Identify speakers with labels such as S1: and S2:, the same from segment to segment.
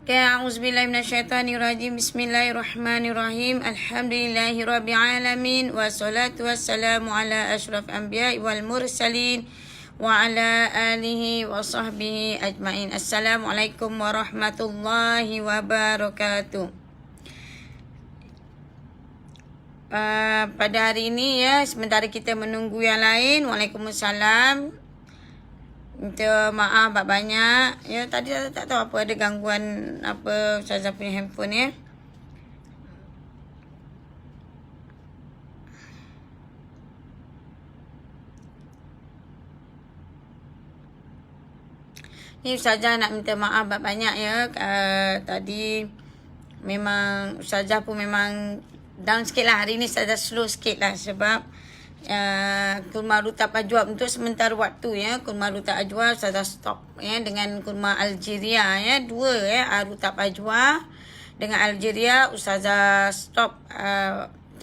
S1: A'udzubillahi minasyaitonirrajim. Bismillahirrahmanirrahim. Alhamdulillahirabbil alamin wassalatu wassalamu ala asyraf anbiya'i wal mursalin wa ala alihi wa sahbihi ajmain. Assalamualaikum warahmatullahi wabarakatuh. Pada hari ini ya, sementara kita menunggu yang lain. Waalaikumsalam. Minta maaf banyak. Ya, tadi saya tak tahu apa ada gangguan apa Ustazah punya handphone ya. Ni Ustazah nak minta maaf banyak ya. Tadi memang Ustazah pun memang down sikit lah. Hari ni Ustazah slow sikit lah sebab kurma rutab ajwa untuk sementara waktu ya. Kurma rutab ajwa Ustazah stop ya dengan kurma Algeria ya. Dua ya, rutab ajwa dengan Algeria Ustazah stop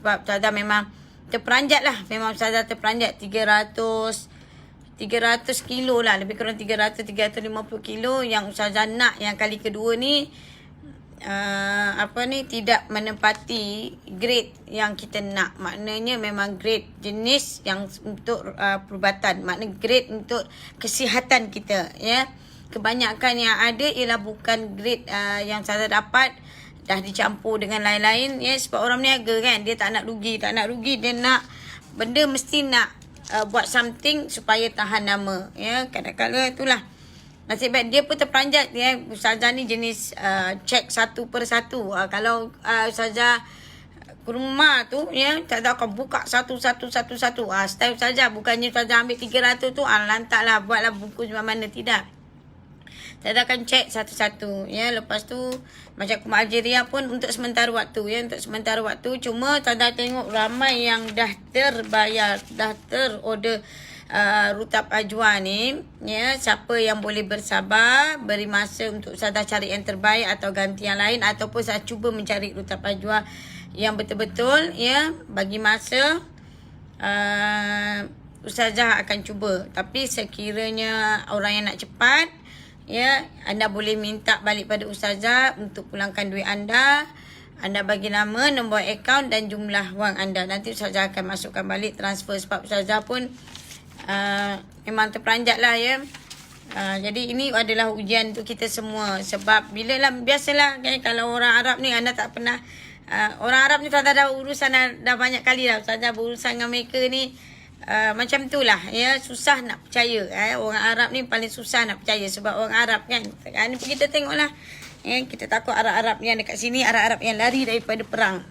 S1: sebab Ustazah memang terperanjat lah. Memang Ustazah terperanjat 300 kilo lah, lebih kurang 350 kilo yang Ustazah nak yang kali kedua ni tidak menempati grade yang kita nak. Maknanya memang grade jenis yang untuk perubatan, maknanya grade untuk kesihatan kita ya. Kebanyakan yang ada ialah bukan grade yang saya dapat, dah dicampur dengan lain-lain ya. Sebab orang niaga kan, dia tak nak rugi, dia nak benda mesti nak buat something supaya tahan nama ya. Kadang-kadang itulah nasib baik dia pun terperanjat ya. Ustazah ni jenis check satu per satu. Kalau Ustazah kurma tu ya, Ustazah akan buka satu. Style Ustazah bukannya Ustazah ambil 300 tu lantaklah buatlah bungkus mana, tidak. Ustazah akan check satu-satu ya. Lepas tu macam kurma Algeria pun untuk sementara waktu ya, untuk sementara waktu. Cuma Ustazah tengok ramai yang dah terbayar, dah terorder rutab ajwa ni ya. Siapa yang boleh bersabar, beri masa untuk Ustazah cari yang terbaik atau ganti yang lain, ataupun saya cuba mencari rutab ajwa yang betul-betul ya, bagi masa Ustazah akan cuba. Tapi sekiranya orang yang nak cepat ya, anda boleh minta balik pada Ustazah untuk pulangkan duit anda. Anda bagi nama, nombor akaun dan jumlah wang anda. Nanti Ustazah akan masukkan balik transfer. Sebab Ustazah pun memang terperanjat lah ya. Jadi ini adalah ujian untuk kita semua. Sebab bila lah, biasalah kan, kalau orang Arab ni anda tak pernah orang Arab ni Ustazah dah urusan dah banyak kali dah. Ustazah berurusan dengan mereka ni macam tu lah ya. Susah nak percaya orang Arab ni paling susah nak percaya. Sebab orang Arab kan, kita tengok lah ya, kita takut Arab-Arab yang dekat sini, Arab-Arab yang lari daripada perang,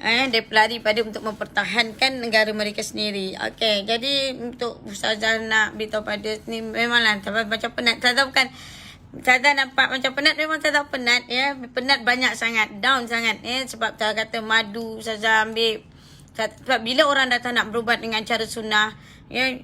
S1: dia pelari pada untuk mempertahankan negara mereka sendiri. Okey, jadi untuk Ustazah nak beritahu pada ni, memanglah macam penat. Ustazah bukan, Ustazah nampak macam penat, memang Ustazah penat ya. Penat banyak sangat, down sangat ya. Sebab Ustazah kata madu Ustazah ambil. Sebab bila orang datang nak berubat dengan cara sunnah ya,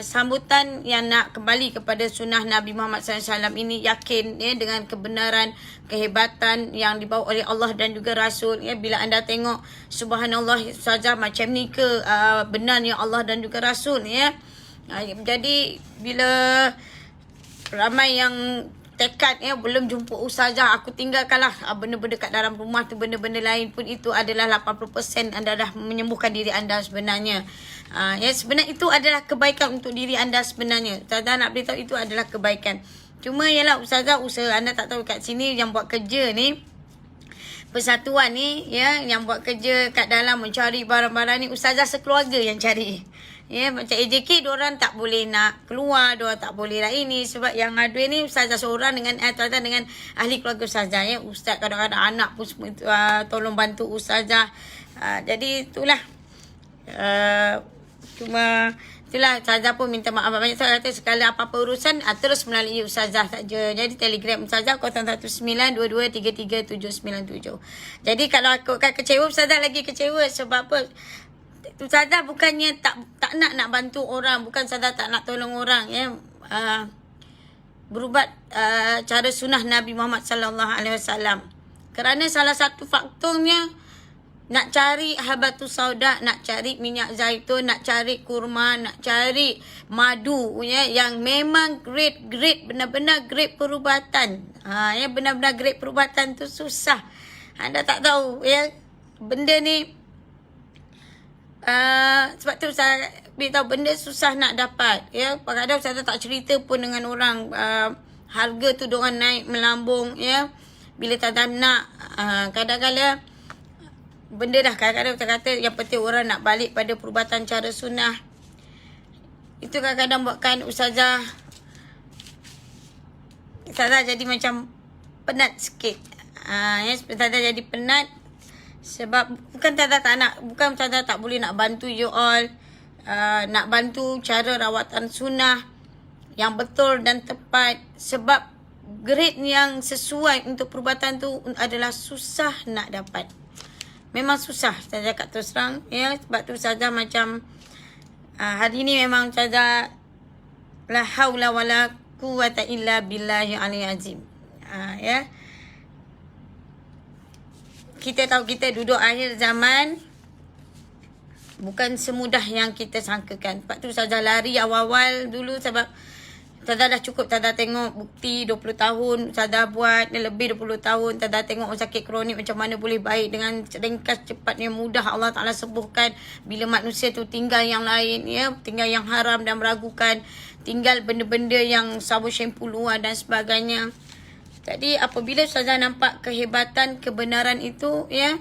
S1: sambutan yang nak kembali kepada sunnah Nabi Muhammad SAW ini, yakin ya dengan kebenaran, kehebatan yang dibawa oleh Allah dan juga Rasul ya. Bila anda tengok subhanallah Ustazah, macam ni ke benarnya Allah dan juga Rasul ya. Jadi bila ramai yang tekad ya, belum jumpa Ustazah, aku tinggalkanlah benda-benda kat dalam rumah tu, benda-benda lain pun, itu adalah 80% anda dah menyembuhkan diri anda sebenarnya. Ya, sebenarnya itu adalah kebaikan untuk diri anda sebenarnya. Ustazah nak beritahu itu adalah kebaikan. Cuma ialah Ustazah usaha, anda tak tahu kat sini yang buat kerja ni, persatuan ni ya, yang buat kerja kat dalam mencari barang-barang ni, Ustazah sekeluarga yang cari. Ya, macam AJK, diorang tak boleh nak keluar, diorang tak boleh lah ini. Sebab yang aduan ni Ustazah seorang dengan dengan ahli keluarga Ustazah ya. Ustaz kadang-kadang anak pun semua tolong bantu Ustazah. Jadi itulah. Cuma itulah Ustazah pun minta maaf banyak. Saya kata segala apa-apa urusan terus melalui Ustazah saja. Jadi Telegram Ustazah 0192333797. Jadi kalau aku akan kecewa, Ustazah lagi kecewa. Sebab apa? Ustazah bukannya tak nak bantu orang, bukan Ustazah tak nak tolong orang ya. Berubat cara sunnah Nabi Muhammad sallallahu alaihi wasallam. Kerana salah satu faktornya nak cari habatus sauda, nak cari minyak zaitun, nak cari kurma, nak cari madu ya, yang memang grade benar-benar grade perubatan. Ya, benar-benar grade perubatan tu susah. Anda tak tahu ya, benda ni sebab tu saya beritahu benda susah nak dapat ya. Kadang-kadang saya tak cerita pun dengan orang, harga tu diorang naik melambung ya. Bila tak nak, kadang-kadang benda dah kadang-kadang kita kata yang penting orang nak balik pada perubatan cara sunnah. Itu kadang-kadang buatkan ustazah jadi macam penat sikit. Ya, ustazah jadi penat sebab bukan ustazah tak nak, bukan ustazah tak boleh nak bantu you all, nak bantu cara rawatan sunnah yang betul dan tepat, sebab grade yang sesuai untuk perubatan tu adalah susah nak dapat. Memang susah, saya cakap terus terang ya. Sebab tu saja macam hari ni memang saja la haula wala quwata illa billahi aliyil azim. Ya. Kita tahu kita duduk akhir zaman, bukan semudah yang kita sangkakan. Sebab tu saja lari awal-awal dulu, sebab Ustazah dah cukup, Ustazah tengok bukti 20 tahun, Ustazah buat lebih 20 tahun, Ustazah tengok orang sakit kronik macam mana boleh baik dengan ringkas, cepatnya, mudah Allah Ta'ala sembuhkan. Bila manusia tu tinggal yang lain, ya, tinggal yang haram dan meragukan, tinggal benda-benda yang sabun syampu luar dan sebagainya. Jadi apabila Ustazah nampak kehebatan, kebenaran itu, ya,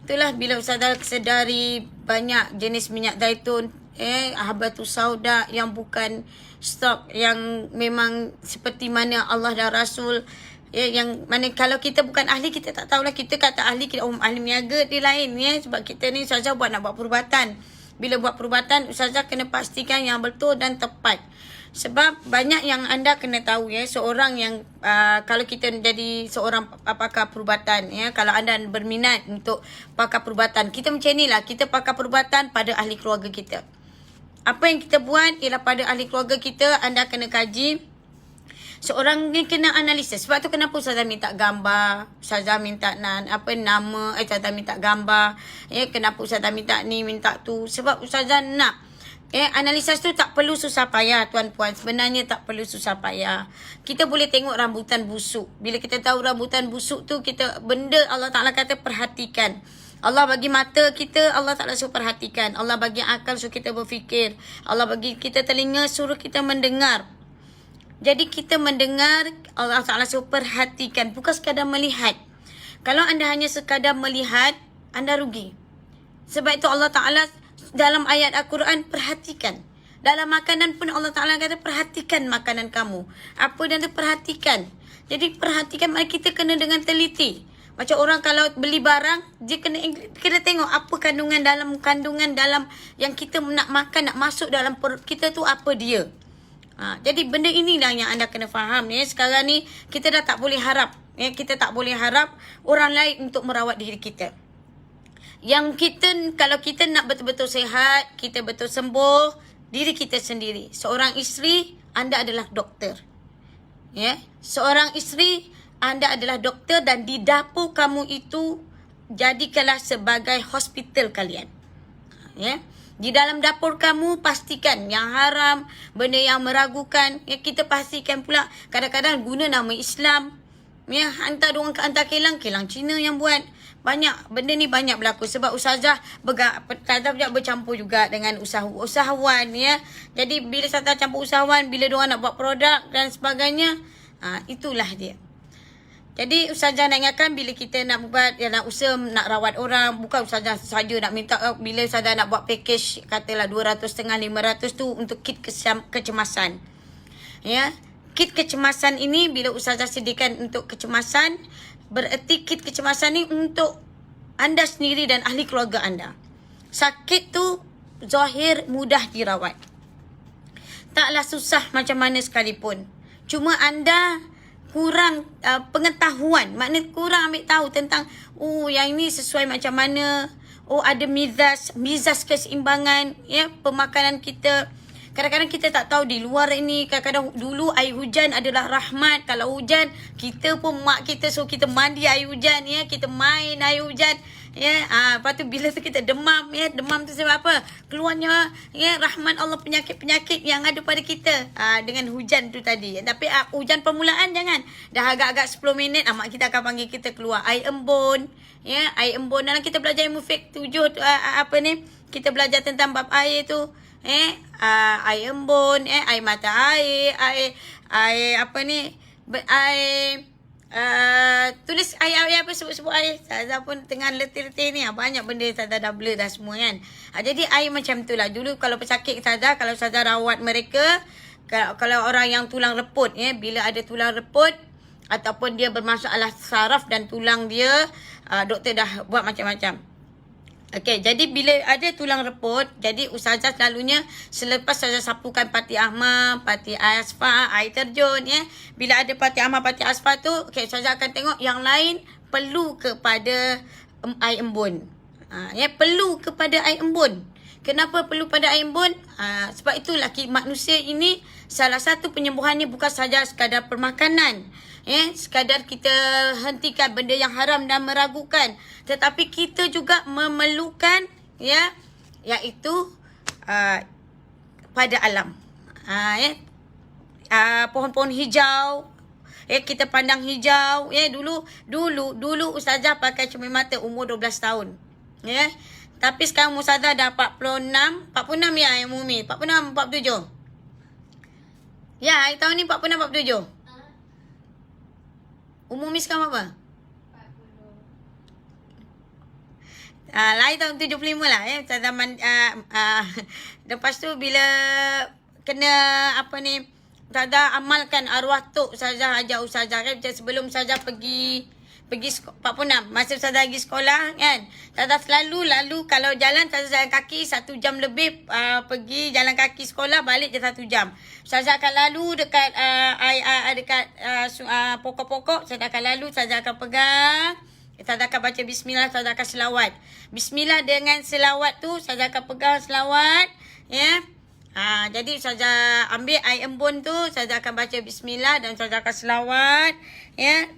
S1: itulah bila Ustazah sedari banyak jenis minyak zaitun, habatus sauda yang bukan stok, yang memang seperti mana Allah dan Rasul, yang mana kalau kita bukan ahli, kita tak tahulah. Kita kata ahli, kita ahli niaga dia lain ya. Sebab kita ni Ustazah nak buat perubatan. Bila buat perubatan, Ustazah kena pastikan yang betul dan tepat. Sebab banyak yang anda kena tahu ya, seorang yang kalau kita jadi seorang pakar perubatan ya, kalau anda berminat untuk pakar perubatan, kita macam inilah, kita pakar perubatan pada ahli keluarga kita. Apa yang kita buat ialah pada ahli keluarga kita, anda kena kaji. Seorang ni kena analisis. Sebab tu kenapa Ustazah minta gambar, Ustazah minta nama, Ustazah minta gambar. Kenapa Ustazah minta ni, minta tu. Sebab Ustazah nak analisis tu tak perlu susah payah tuan-puan. Sebenarnya tak perlu susah payah. Kita boleh tengok rambutan busuk. Bila kita tahu rambutan busuk tu, kita benda Allah Ta'ala kata perhatikan. Allah bagi mata kita, Allah Ta'ala suruh perhatikan. Allah bagi akal suruh kita berfikir. Allah bagi kita telinga suruh kita mendengar. Jadi kita mendengar, Allah Ta'ala suruh perhatikan. Bukan sekadar melihat. Kalau anda hanya sekadar melihat, anda rugi. Sebab itu Allah Ta'ala dalam ayat Al-Quran, perhatikan. Dalam makanan pun Allah Ta'ala kata perhatikan makanan kamu. Apa dan tu perhatikan. Jadi perhatikan, mari kita kena dengan teliti. Macam orang kalau beli barang, dia kena tengok apa kandungan dalam yang kita nak makan, nak masuk dalam perut kita tu apa dia. Jadi benda inilah yang anda kena faham ya. Sekarang ni kita dah tak boleh harap ya, kita tak boleh harap orang lain untuk merawat diri kita. Yang kita, kalau kita nak betul-betul sihat, kita betul sembuh, diri kita sendiri. Seorang isteri, anda adalah doktor. Ya, seorang isteri, anda adalah doktor, dan di dapur kamu itu jadikanlah sebagai hospital kalian. Ya. Di dalam dapur kamu pastikan yang haram, benda yang meragukan, ya, kita pastikan pula. Kadang-kadang guna nama Islam, ya, hantar kilang Cina yang buat. Banyak benda ni banyak berlaku sebab ustazah bercampur juga dengan usahawan ya. Jadi bila ustazah campur usahawan, bila diorang nak buat produk dan sebagainya, itulah dia. Jadi ustazah nak ingatkan, bila kita nak buat, nak usaha, nak rawat orang, bukan ustazah saja nak minta. Bila ustazah nak buat package, katalah 200.500, 500 tu untuk kit kecemasan. Ya, kit kecemasan ini bila ustazah sediakan untuk kecemasan, bererti kit kecemasan ni untuk anda sendiri dan ahli keluarga anda. Sakit tu zahir mudah dirawat. Taklah susah macam mana sekalipun. Cuma anda kurang pengetahuan, maknanya kurang ambil tahu tentang yang ini sesuai macam mana, ada mizas keseimbangan ya pemakanan kita. Kadang-kadang kita tak tahu di luar ini, kadang-kadang dulu air hujan adalah rahmat. Kalau hujan, kita pun mak kita suruh kita mandi air hujan ya, kita main air hujan ya. Lepas tu bila tu kita demam ya, demam tu sebab apa? Keluarnya ya rahmat Allah, penyakit-penyakit yang ada pada kita dengan hujan tu tadi. Tapi hujan permulaan jangan. Dah agak-agak 10 minit mak kita akan panggil kita keluar air embun ya, air embun. Dalam kita belajar ilmu fiqh 7 kita belajar tentang bab air tu. Air embun, air mata air, air apa ni, air tulis air apa, sebut-sebut air. Saya pun tengah letih-letih ni, banyak benda saya dah blur dah semua kan. Jadi air macam tu lah. Dulu kalau pesakit saya, kalau saya rawat mereka, kalau orang yang tulang reput bila ada tulang reput ataupun dia bermasalah saraf dan tulang dia, doktor dah buat macam-macam. Okey, jadi bila ada tulang reput, jadi ustazah selalunya selepas ustazah sapukan pati ahmar, pati asfar, air terjun Bila ada pati ahmar, pati asfar tu, okey, ustazah akan tengok yang lain perlu kepada air embun. Perlu kepada air embun. Kenapa perlu pada air embun? Sebab itulah manusia ini salah satu penyembuhannya bukan sahaja sekadar permakanan. Sekadar kita hentikan benda yang haram dan meragukan, tetapi kita juga memerlukan iaitu pada alam. Pohon-pohon hijau, kita pandang hijau. Dulu ustazah pakai cermin mata umur 12 tahun. Tapi sekarang ustazah dah 46 ya yang Mumi, 46 47. Ya, hari tahun ni 46 47. Umur Miss sekarang apa? 40. Lahir tahun 75 lah zaman lepas tu bila kena Ustazah amalkan arwah tok Ustazah ajar Ustazah kan. Sebelum Ustazah pergi 46 masa Ustazah pergi sekolah kan. Ustazah selalu kalau jalan Ustazah jalan kaki 1 jam lebih, pergi jalan kaki sekolah balik je 1 jam. Ustazah akan lalu dekat pokok-pokok, Ustazah akan lalu, Ustazah akan pegang, Ustazah akan baca bismillah, Ustazah akan selawat. Bismillah dengan selawat tu Ustazah akan pegang selawat jadi Ustazah ambil air embun tu, Ustazah akan baca bismillah dan Ustazah akan selawat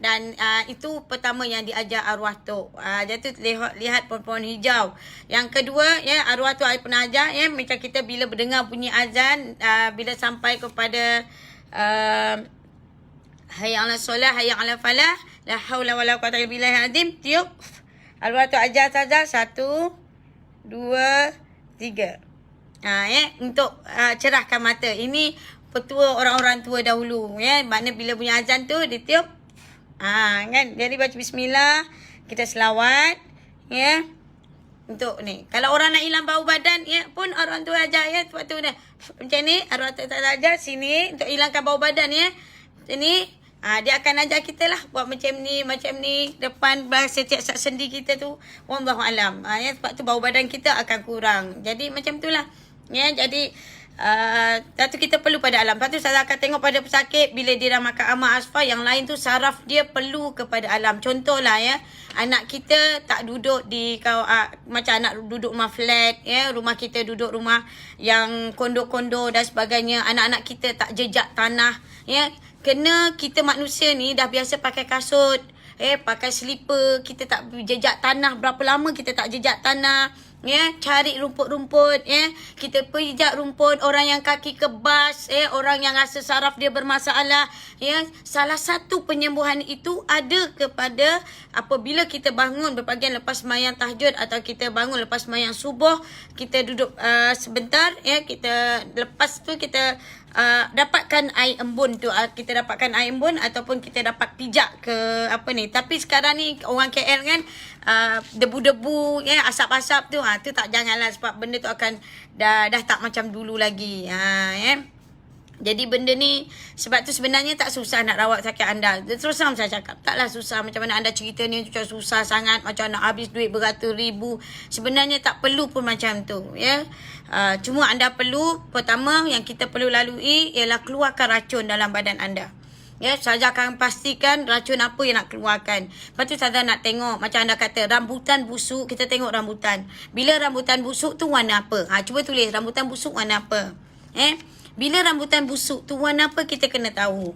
S1: dan itu pertama yang diajar arwah tu. Jadi lihat pohon-pohon hijau. Yang kedua arwah tu pernah ajar macam kita bila mendengar bunyi azan, bila sampai kepada hayya 'alas solah, hayya 'alal falah, la haula wala quwwata illa billahil azim, tiup. Arwah tu ajar Ustazah 1 2 3. Untuk cerahkan mata. Ini petua orang-orang tua dahulu makna bila bunyi azan tu ditiup kan. Jadi baca bismillah, kita selawat untuk ni. Kalau orang nak hilang bau badan pun orang tua ajar sebab tu macam ni arwah tu ajar sini untuk hilangkan bau badan sini. Dia akan ajar kita lah buat macam ni depan setiap sendi kita tu. Wallahu alam. Sebab tu bau badan kita akan kurang. Jadi macam itulah. Jadi satu kita perlu pada alam. Lepas tu saya akan tengok pada pesakit bila dia dah makan amar asfar, yang lain tu saraf dia perlu kepada alam. Contohlah anak kita tak duduk di macam anak duduk rumah flat rumah kita duduk rumah yang kondo-kondo dan sebagainya. Anak-anak kita tak jejak tanah kena kita manusia ni dah biasa pakai kasut pakai slipper, kita tak jejak tanah. Berapa lama kita tak jejak tanah cari rumput-rumput kita pijak rumput. Orang yang kaki kebas orang yang rasa saraf dia bermasalah salah satu penyembuhan itu ada kepada apabila kita bangun berpagi lepas sembahyang tahajud atau kita bangun lepas sembahyang subuh, kita duduk sebentar kita lepas tu kita dapatkan air embun tu, kita dapatkan air embun ataupun kita dapat pijak ke tapi sekarang ni orang KL kan debu-debu asap-asap tu tu tak janganlah, sebab benda tu akan dah tak macam dulu lagi Jadi benda ni sebab tu sebenarnya tak susah nak rawat sakit anda. Terus terang saya cakap, taklah susah macam mana anda cerita ni macam susah sangat, macam nak habis duit beratus ribu. Sebenarnya tak perlu pun macam tu cuma anda perlu, pertama yang kita perlu lalui ialah keluarkan racun dalam badan anda. Saja akan pastikan racun apa yang nak keluarkan. Lepas tu Saja nak tengok, macam anda kata rambutan busuk, kita tengok rambutan. Bila rambutan busuk tu warna apa? Cuba tulis rambutan busuk warna apa. Bila rambutan busuk tu warna apa kita kena tahu.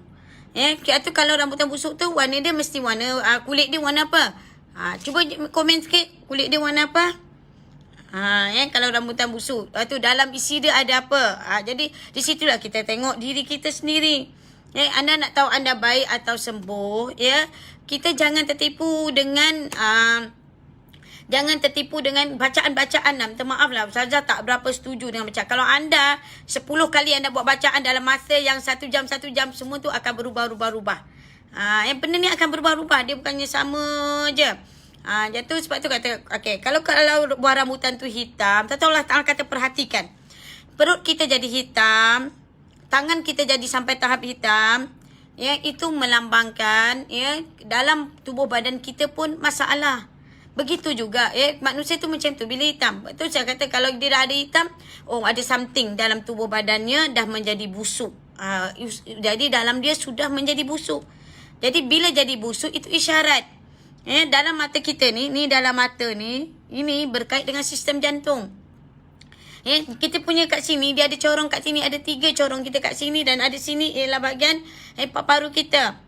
S1: Tu kalau rambutan busuk tu warna dia mesti warna kulit dia warna apa? Cuba komen sikit kulit dia warna apa? Kalau rambutan busuk. Tu dalam isi dia ada apa? Jadi di situlah kita tengok diri kita sendiri. Anda nak tahu anda baik atau sembuh, kita jangan tertipu dengan bacaan-bacaan. Minta maaf lah, Ustazah tak berapa setuju dengan bacaan. Kalau anda 10 kali anda buat bacaan dalam masa yang 1 jam, semua tu akan berubah-ubah. Yang benda ni akan berubah-ubah. Dia bukannya sama je. Jatuh sebab tu kata, kalau buah rambutan tu hitam, Allah Ta'ala kata perhatikan. Perut kita jadi hitam, tangan kita jadi sampai tahap hitam, itu melambangkan dalam tubuh badan kita pun masalah. Begitu juga manusia tu macam tu bila hitam. Betul saya kata kalau dia dah ada hitam, ada something dalam tubuh badannya dah menjadi busuk. Jadi dalam dia sudah menjadi busuk. Jadi bila jadi busuk itu isyarat. Dalam mata kita ni dalam mata ni, ini berkait dengan sistem jantung. Kita punya kat sini dia ada corong kat sini, ada 3 corong kita kat sini dan ada sini ialah bahagian paru kita.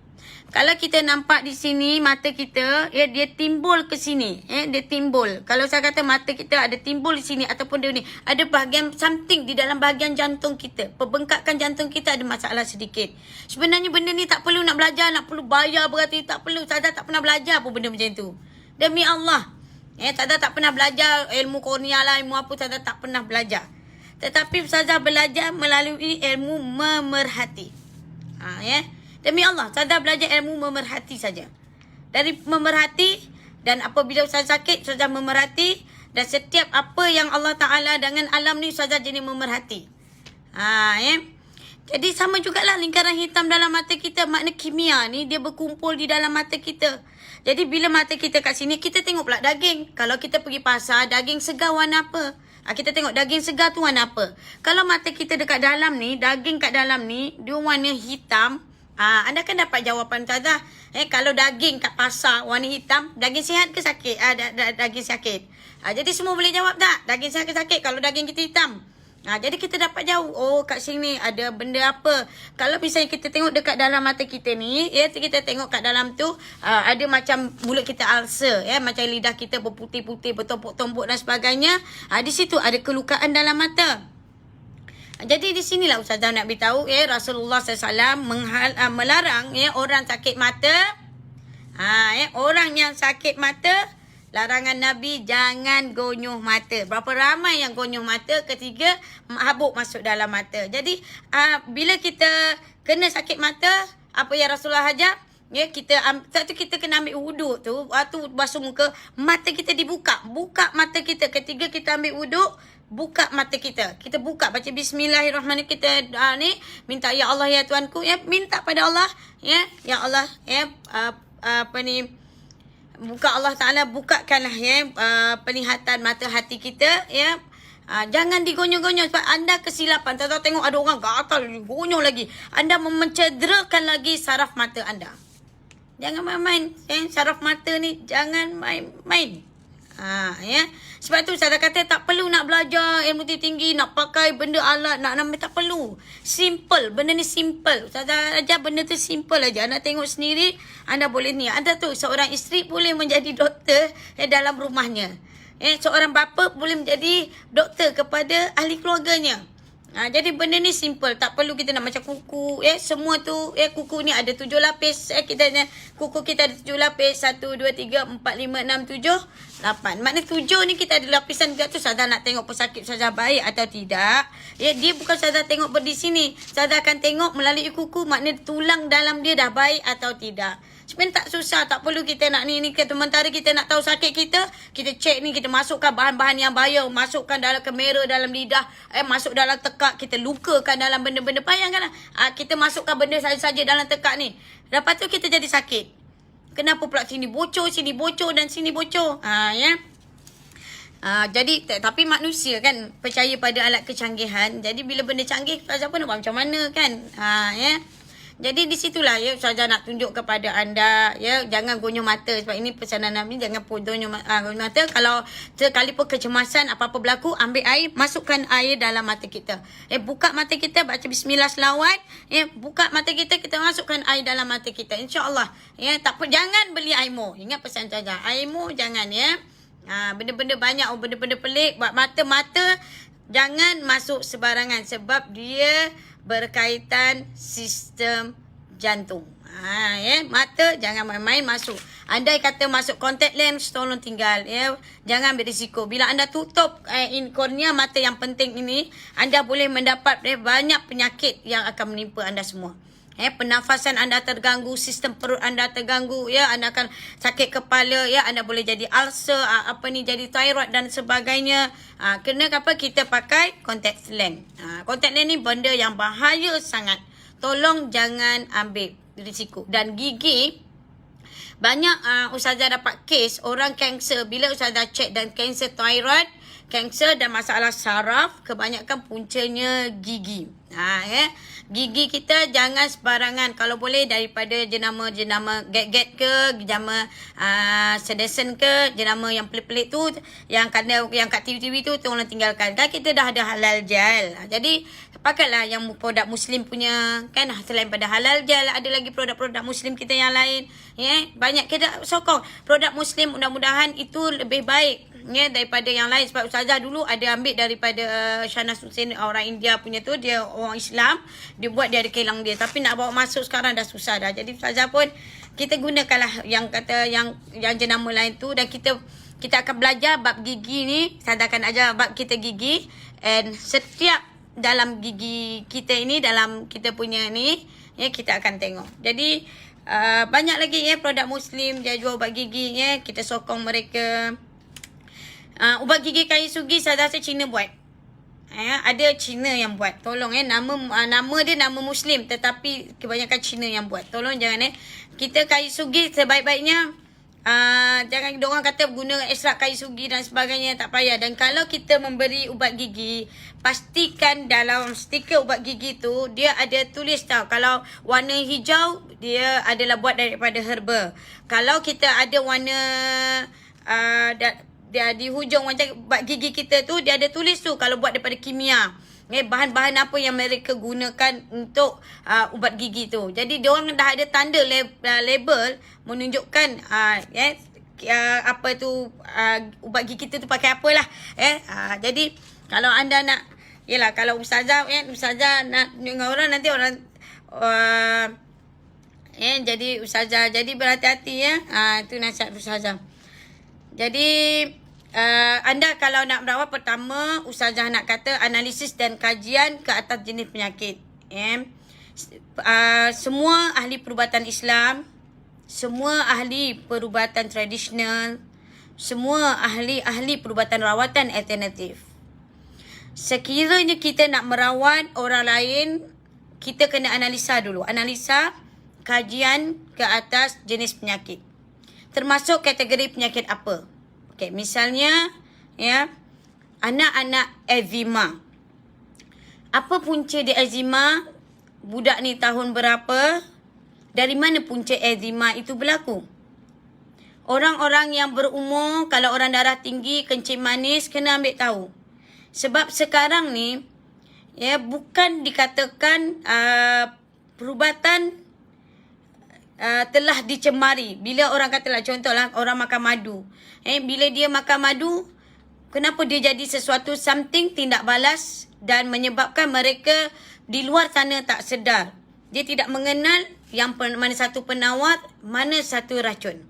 S1: Kalau kita nampak di sini mata kita, dia timbul ke sini. Dia timbul. Kalau saya kata mata kita ada timbul di sini ataupun dia ni, ada bahagian something di dalam bahagian jantung kita. Pembengkakan jantung kita ada masalah sedikit. Sebenarnya benda ni tak perlu nak belajar, nak perlu bayar berarti tak perlu. Saya tak pernah belajar pun benda macam tu. Demi Allah. Saya tak pernah belajar ilmu kornea lah, ilmu apa, saya tak pernah belajar. Tetapi saya belajar melalui ilmu memerhati. Demi Allah, saya belajar ilmu memerhati saja. Dari memerhati dan apabila saya sakit, saya memerhati dan setiap apa yang Allah Ta'ala dengan alam ni saya jadi memerhati. Jadi sama jugalah lingkaran hitam dalam mata kita, makna kimia ni dia berkumpul di dalam mata kita. Jadi bila mata kita kat sini, kita tengok pula daging. Kalau kita pergi pasar, daging segar warna apa? Kita tengok daging segar tu warna apa? Kalau mata kita dekat dalam ni, daging kat dalam ni, dia warna hitam. Anda kan dapat jawapan Ustazah. Kalau daging kat pasar warna hitam, daging sihat ke sakit? Daging sakit. Jadi semua boleh jawab tak? Daging sihat ke sakit kalau daging kita hitam? Jadi kita dapat jauh. Kat sini ada benda apa? Kalau misalnya kita tengok dekat dalam mata kita ni, kita tengok kat dalam tu ada macam mulut kita ulcer, macam lidah kita berputih-putih, bertompok-tompok dan sebagainya. Di situ ada kelukaan dalam mata. Jadi di sinilah Ustazah nak beritahu Rasulullah SAW melarang orang sakit mata. Orang yang sakit mata, larangan Nabi jangan gonyuh mata. Berapa ramai yang gonyuh mata, ketiga habuk masuk dalam mata. Jadi bila kita kena sakit mata, apa yang Rasulullah ajar? Satu kita kena ambil wuduk tu, waktu basuh muka, mata kita dibuka. Buka mata kita. Ketiga kita ambil wuduk, buka mata kita. Kita buka, baca bismillahirrahmanirrahim. Kita minta ya Allah ya Tuanku, minta pada Allah, ya Allah, buka Allah Ta'ala, bukakanlah penglihatan mata hati kita, jangan digonyol-gonyol sebab anda kesilapan. Tak tahu tengok ada orang gatal gonyol lagi. Anda mencederakan lagi saraf mata anda. Jangan main-main. Saraf mata ni jangan main-main. Sebab tu saya kata tak perlu nak belajar ilmu tinggi, nak pakai benda alat, nak tak perlu. Simple, benda ni simple. Saya ajar benda tu simple aja. Anda tengok sendiri, anda boleh ni. Anda tu seorang isteri boleh menjadi doktor dalam rumahnya. Seorang bapa boleh menjadi doktor kepada ahli keluarganya. Jadi benda ni simple, tak perlu kita nak macam kuku. Semua tu kuku ni ada 7 lapis. Kuku kita ada 7 lapis. 1 2 3 4 5 6 7 8. Maknanya 7 ni kita ada lapisan dekat tu. Saudara nak tengok pesakit saudara baik atau tidak. Dia bukan saudara tengok di sini. Saudara akan tengok melalui kuku, maknanya tulang dalam dia dah baik atau tidak. Sebenarnya tak susah, tak perlu kita nak ni ke. Sementara kita nak tahu sakit kita, kita cek ni, kita masukkan bahan-bahan yang bahaya, masukkan dalam kamera, dalam lidah, masuk dalam tekak, kita lukakan dalam benda-benda. Bayangkanlah, kita masukkan benda saja-saja dalam tekak ni. Lepas tu kita jadi sakit. Kenapa pula sini bocor dan sini bocor? Jadi tapi manusia kan percaya pada alat kecanggihan. Jadi bila benda canggih, siapa nak buat macam mana kan? Jadi di situlah ya Ustazah nak tunjuk kepada anda ya, jangan gonyol mata sebab ini pesanan Nabi, jangan gonyol mata. Kalau sekalipun kecemasan apa-apa berlaku, ambil air, masukkan air dalam mata kita. Buka mata kita, baca bismillah selawat, buka mata kita, kita masukkan air dalam mata kita. Insya-Allah ya, tak apa, jangan beli air mo. Ingat pesan Ustazah, air mo jangan ya. Benda-benda banyak, benda-benda pelik buat mata-mata jangan masuk sebarangan sebab dia berkaitan sistem jantung. Mata jangan main-main masuk. Andai kata masuk contact lens, tolong tinggal ya. Jangan berisiko. Bila anda tutup kornea mata yang penting ini, anda boleh mendapat banyak penyakit yang akan menimpa anda semua. Pernafasan anda terganggu, sistem perut anda terganggu ya, anda akan sakit kepala ya, anda boleh jadi ulcer, jadi thyroid dan sebagainya. Kenapa kita pakai contact lens? Contact lens ni benda yang bahaya sangat. Tolong jangan ambil risiko. Dan gigi, banyak Ustazah dapat kes orang kanser. Bila Ustazah cek dan kanser thyroid, kanser dan masalah saraf, kebanyakan puncanya gigi. Gigi kita jangan sebarangan. Kalau boleh daripada jenama-jenama get-get ke, jenama sedesen ke, jenama yang pelik-pelik tu, yang kat TV-TV tu, tolong tinggalkan. Kan kita dah ada halal gel. Jadi pakailah yang produk Muslim punya kan. Selain pada halal gel, ada lagi produk-produk Muslim kita yang lain. Banyak kita sokong produk Muslim, mudah-mudahan itu lebih baik daripada yang lain. Sebab Ustazah dulu ada ambil daripada Shahnaz Hussein, orang India punya tu, dia orang Islam, dia buat dari kilang dia, tapi nak bawa masuk sekarang dah susah dah. Jadi Ustazah pun kita gunakanlah yang kata yang jenama lain tu, dan kita akan belajar bab gigi ni. Ustazah akan ajar bab kita gigi, and setiap dalam gigi kita ini, dalam kita punya ni kita akan tengok. Jadi banyak lagi produk Muslim dia jual ubat gigi kita sokong mereka. Ubat gigi kayu sugi saya rasa Cina buat. Ada Cina yang buat. Tolong nama dia nama Muslim, tetapi kebanyakan Cina yang buat. Tolong jangan kita kayu sugi sebaik-baiknya jangan diorang kata guna ekstrak kayu sugi dan sebagainya, tak payah. Dan kalau kita memberi ubat gigi, pastikan dalam stiker ubat gigi tu dia ada tulis tau. Kalau warna hijau dia adalah buat daripada herba. Kalau kita ada warna dia di hujung macam ubat gigi kita tu, dia ada tulis tu kalau buat daripada kimia. Bahan-bahan apa yang mereka gunakan untuk ubat gigi tu. Jadi diorang dah ada tanda label menunjukkan apa tu ubat gigi tu pakai apalah. Jadi kalau anda nak, yelah kalau Ustazah nak dengan orang, nanti orang jadi Ustazah, jadi berhati-hati itu nasihat Ustazah. Jadi anda kalau nak merawat, pertama Ustazah nak kata analisis dan kajian ke atas jenis penyakit. Semua ahli perubatan Islam, semua ahli perubatan tradisional, semua ahli perubatan rawatan alternatif, sekiranya kita nak merawat orang lain, kita kena analisa dulu. Analisa kajian ke atas jenis penyakit. Termasuk kategori penyakit apa. Misalnya anak-anak eczema. Apa punca di eczema? Budak ni tahun berapa? Dari mana punca eczema itu berlaku? Orang-orang yang berumur, kalau orang darah tinggi, kencing manis, kena ambil tahu. Sebab sekarang ni bukan dikatakan perubatan telah dicemari. Bila orang katalah, contohlah orang makan madu. Bila dia makan madu, kenapa dia jadi sesuatu something tindak balas dan menyebabkan mereka di luar sana tak sedar. Dia tidak mengenal yang mana satu penawar, mana satu racun.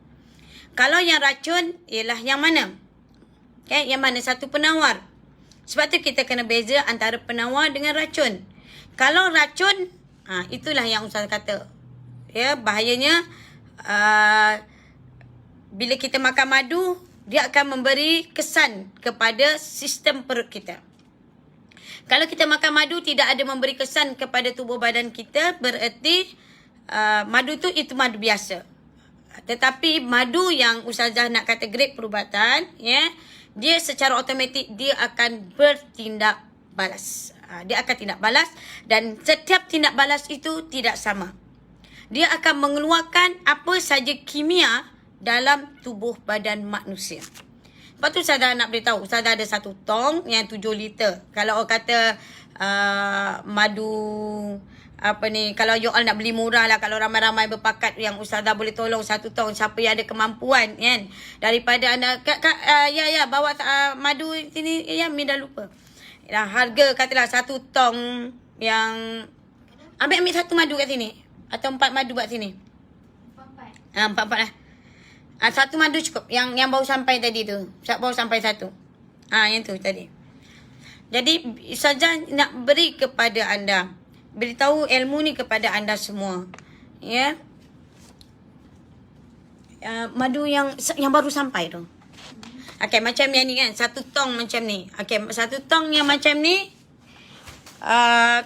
S1: Kalau yang racun ialah yang mana? Yang mana satu penawar. Sebab tu kita kena beza antara penawar dengan racun. Kalau racun, itulah yang Ustaz kata. Bahayanya bila kita makan madu, dia akan memberi kesan kepada sistem perut kita. Kalau kita makan madu tidak ada memberi kesan kepada tubuh badan kita, bererti madu tu itu madu biasa. Tetapi madu yang Ustazah nak kata grade perubatan, dia secara automatik dia akan bertindak balas. Dia akan tindak balas, dan setiap tindak balas itu tidak sama. dia akan mengeluarkan apa saja kimia dalam tubuh badan manusia. Lepas tu Ustazah nak beritahu, Ustazah ada satu tong yang 7 liter. Kalau orang kata madu kalau you all nak beli murah lah, kalau ramai-ramai berpakat yang Ustazah boleh tolong satu tong siapa yang ada kemampuan kan. Daripada anda bawa madu sini ya, Mi dah lupa. Harga katalah satu tong yang ambil satu madu kat sini atau 4 madu kat sini. 4 lah. Satu madu cukup. Yang baru sampai tadi tu. Baru sampai satu. Yang tu tadi. Jadi Ustazah nak beri kepada anda, beritahu ilmu ni kepada anda semua. Ya. Madu yang baru sampai tu. Okey, macam yang ni kan. Satu tong macam ni. Okey, satu tong yang macam ni.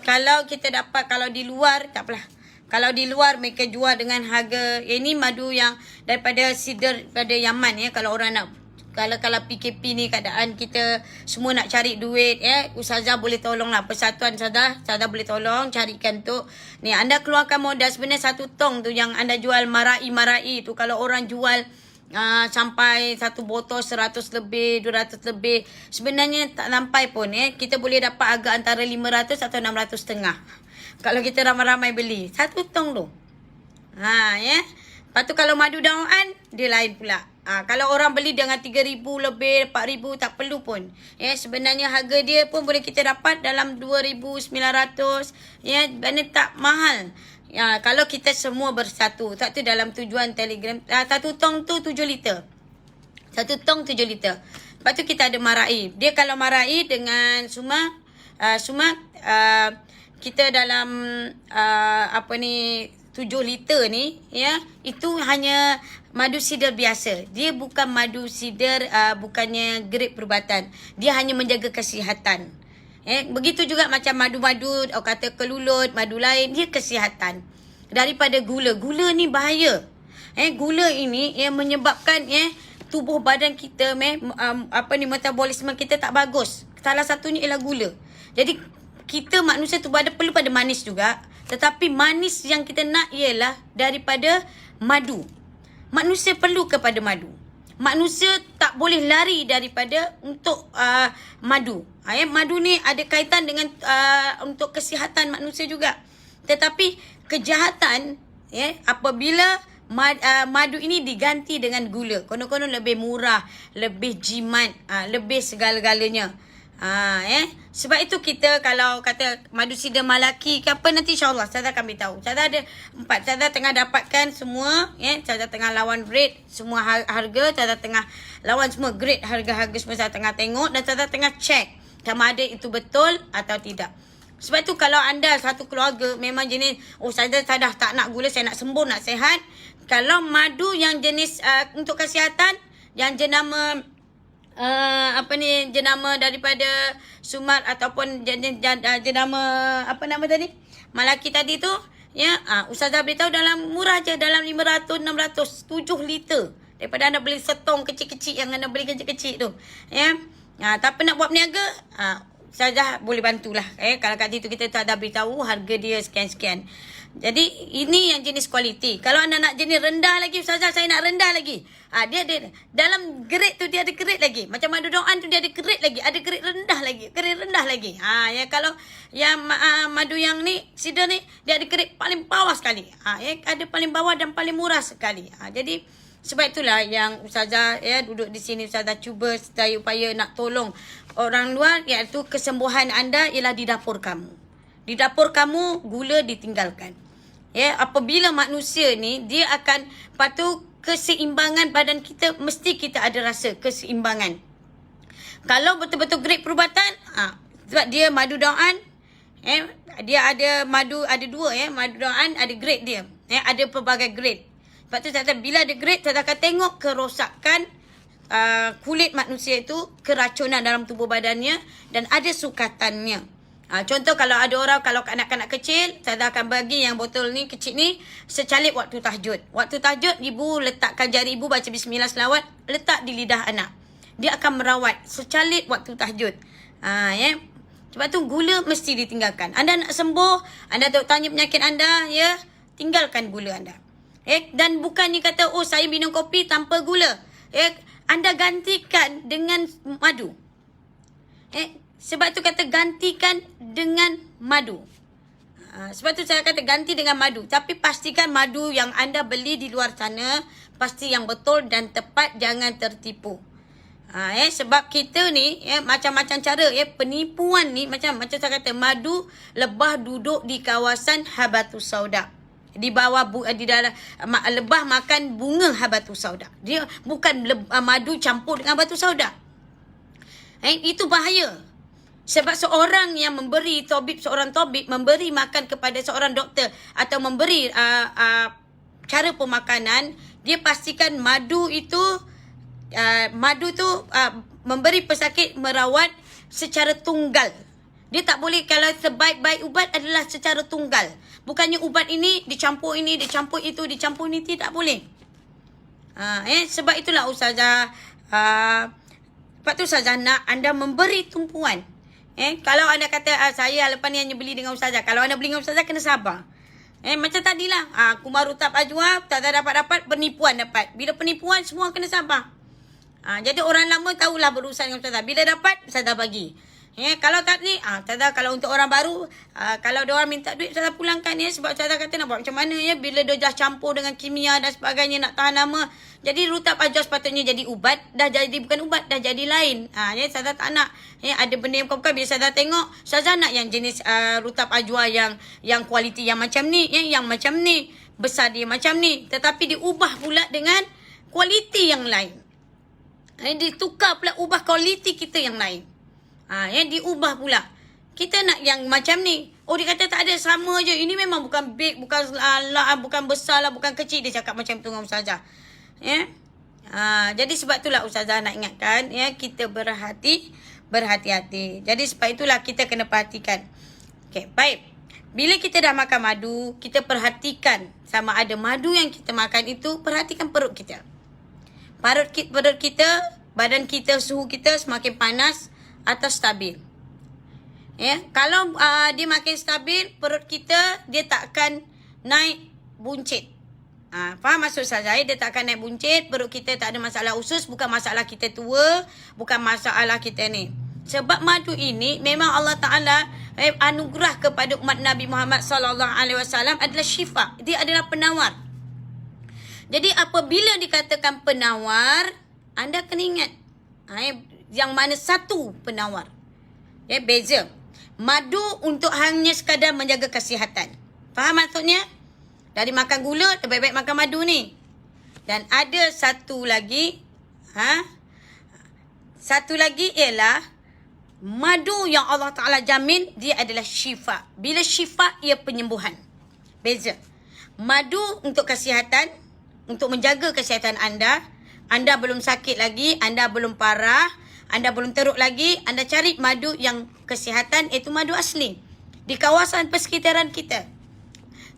S1: Kalau kita dapat, kalau di luar, tak apalah. Kalau di luar mereka jual dengan harga, ini madu yang daripada sider pada Yaman ya. Kalau orang nak, kalau PKP ni keadaan kita semua nak cari duit ya, Ustazah boleh tolonglah, persatuan Ustazah boleh tolong carikan tu. Ni anda keluarkan modal sebenarnya satu tong tu yang anda jual marai tu, kalau orang jual sampai satu botol 100 lebih, 200 lebih, sebenarnya tak sampai pun ya. Kita boleh dapat harga antara 500 atau 600.5 kalau kita ramai-ramai beli satu tong tu. Ya. Lepas tu kalau madu daun dia lain pula. Kalau orang beli dengan 3,000 lebih, 4,000 tak perlu pun. Ya, sebenarnya harga dia pun boleh kita dapat dalam 2,900. Ya, sebenarnya tak mahal. Ya, kalau kita semua bersatu. Satu dalam tujuan Telegram. Satu tong tu 7 liter. Satu tong 7 liter. Lepas tu kita ada marai. Dia kalau marai dengan sumak, kita dalam 7 liter ni ya, itu hanya madu sider biasa. Dia bukan madu sider, bukannya grade perubatan. Dia hanya menjaga kesihatan. Begitu juga macam madu-madu, orang kata kelulut, madu lain, dia kesihatan. Daripada gula. Gula ni bahaya. Gula ini yang menyebabkan tubuh badan kita metabolisme kita tak bagus. Salah satunya ialah gula. Jadi kita manusia tu perlu pada manis juga. Tetapi manis yang kita nak ialah daripada madu. Manusia perlu kepada madu. Manusia tak boleh lari daripada untuk madu. Madu ni ada kaitan dengan untuk kesihatan manusia juga. Tetapi kejahatan apabila madu ini diganti dengan gula. Konon-konon lebih murah, lebih jimat, lebih segala-galanya. Sebab itu kita kalau kata madu sider Malaki ke apa, nanti insyaAllah Ustazah akan beritahu. Ustazah ada 4. Ustazah tengah dapatkan semua. Ustazah tengah lawan grade semua harga. Ustazah tengah lawan semua grade harga-harga semua. Ustazah tengah tengok dan Ustazah tengah check sama ada itu betul atau tidak. Sebab itu kalau anda satu keluarga memang jenis, Ustazah tak nak gula, saya nak sembuh, nak sihat. Kalau madu yang jenis untuk kesihatan, yang jenama jenama daripada Sumat ataupun jenama apa nama tadi, Malaki tadi tu ya, Ustazah beritahu dalam murah je, dalam 500, 600, 7 liter daripada anda beli setong kecil-kecil yang anda beli kecil-kecil tu ya. Tapi nak buat berniaga, Ustazah boleh bantulah. Kalau kat situ kita tak ada beritahu harga dia sekian-sekian. Jadi ini yang jenis kualiti. Kalau anda nak jenis rendah lagi, Ustazah saya nak rendah lagi. Dia dalam grade tu dia ada grade lagi. Macam madu daun tu dia ada grade lagi, ada grade rendah lagi, grade rendah lagi. Ya kalau yang madu yang ni sider ni dia ada grade paling bawah sekali. Ada paling bawah dan paling murah sekali. Jadi sebab itulah yang Ustazah duduk di sini, Ustazah cuba sedaya upaya nak tolong orang luar, iaitu kesembuhan anda ialah di dapur kamu. Di dapur kamu gula ditinggalkan. Apabila manusia ni dia akan patuh keseimbangan badan kita, mesti kita ada rasa keseimbangan. Kalau betul-betul grade perubatan, sebab dia madu daun, dia ada madu, ada 2 madu daun ada grade dia. Ada pelbagai grade. Sebab tu bila ada grade, kita akan tengok kerosakan kulit manusia itu, keracunan dalam tubuh badannya dan ada sukatannya. Contoh kalau ada orang, kalau kanak-kanak kecil, saya akan bagi yang botol ni kecil ni secalip waktu tahajud. Waktu tahajud ibu letakkan jari ibu baca bismillah selawat, letak di lidah anak. Dia akan merawat secalip waktu tahajud. Sebab tu gula mesti ditinggalkan. Anda nak sembuh, anda tanya penyakit anda, tinggalkan gula anda. Dan bukannya kata, oh saya minum kopi tanpa gula. Anda gantikan dengan madu. Sebab tu kata gantikan dengan madu. Sebab tu saya kata ganti dengan madu. Tapi pastikan madu yang anda beli di luar sana pasti yang betul dan tepat, jangan tertipu. Sebab kita ni macam-macam cara penipuan ni, macam saya kata, madu lebah duduk di kawasan habatus sauda. Di bawah di dalam lebah makan bunga habatus sauda. Dia bukan madu campur dengan batu sauda. Itu bahaya. Sebab seorang yang memberi seorang tabib memberi makan kepada seorang doktor atau memberi cara pemakanan, dia pastikan madu itu memberi pesakit merawat secara tunggal. Dia tak boleh, kalau sebaik-baik ubat adalah secara tunggal. Bukannya ubat ini dicampur ini, dicampur itu, dicampur ini, tidak boleh. Sebab itulah Ustazah, sebab tu Ustazah nak anda memberi tumpuan. Kalau anda kata saya lepas ni hanya beli dengan Ustazah. Kalau anda beli dengan Ustazah kena sabar. Macam tadilah. Kumar Rutab Ajwa tak dapat-dapat, penipuan dapat. Bila penipuan semua kena sabar. Jadi orang lama tahulah berurusan dengan Ustazah. Bila dapat, Ustazah bagi. Kalau tak ni, Ustazah, kalau untuk orang baru, kalau dia orang minta duit, Ustazah pulangkan sebab Ustazah kata nak buat macam mana bila dia dah campur dengan kimia dan sebagainya, nak tahan lama. Jadi Rutab Ajwa sepatutnya jadi ubat, dah jadi bukan ubat, dah jadi lain. Ustazah tak nak. Ada benda yang bukan-bukan, bila Ustazah tengok, Ustazah nak yang jenis Rutab Ajwa yang kualiti yang macam ni, yang macam ni, besar dia macam ni. Tetapi diubah pula dengan kualiti yang lain. Ditukar pula, ubah kualiti kita yang lain. Diubah pula. Kita nak yang macam ni. Oh, dia kata tak ada, sama je. Ini memang bukan big, bukan besar lah, bukan kecil. Dia cakap macam tu dengan Ustazah. Jadi sebab itulah Ustazah nak ingatkan, kita berhati-hati. Jadi sebab itulah kita kena perhatikan. Okey, baik. Bila kita dah makan madu, kita perhatikan sama ada madu yang kita makan itu, perhatikan perut kita. Perut kita, badan kita, suhu kita semakin panas atau stabil. Kalau dia makin stabil, perut kita dia takkan naik buncit. Faham maksud saya? Dia takkan naik buncit, perut kita tak ada masalah usus, bukan masalah kita tua, bukan masalah kita ni. Sebab madu ini memang Allah Ta'ala anugerah kepada umat Nabi Muhammad SAW adalah syifa. Dia adalah penawar. Jadi apabila dikatakan penawar, anda kena ingat yang mana satu penawar. Beza. Madu untuk hanya sekadar menjaga kesihatan. Faham maksudnya? Dari makan gula, baik-baik makan madu ni. Dan ada satu lagi. Satu lagi ialah madu yang Allah Ta'ala jamin dia adalah syifa. Bila syifa, ia penyembuhan. Beza. Madu untuk kesihatan, untuk menjaga kesihatan anda. Anda belum sakit lagi, anda belum parah, anda belum teruk lagi, anda cari madu yang kesihatan, iaitu madu asli. Di kawasan persekitaran kita.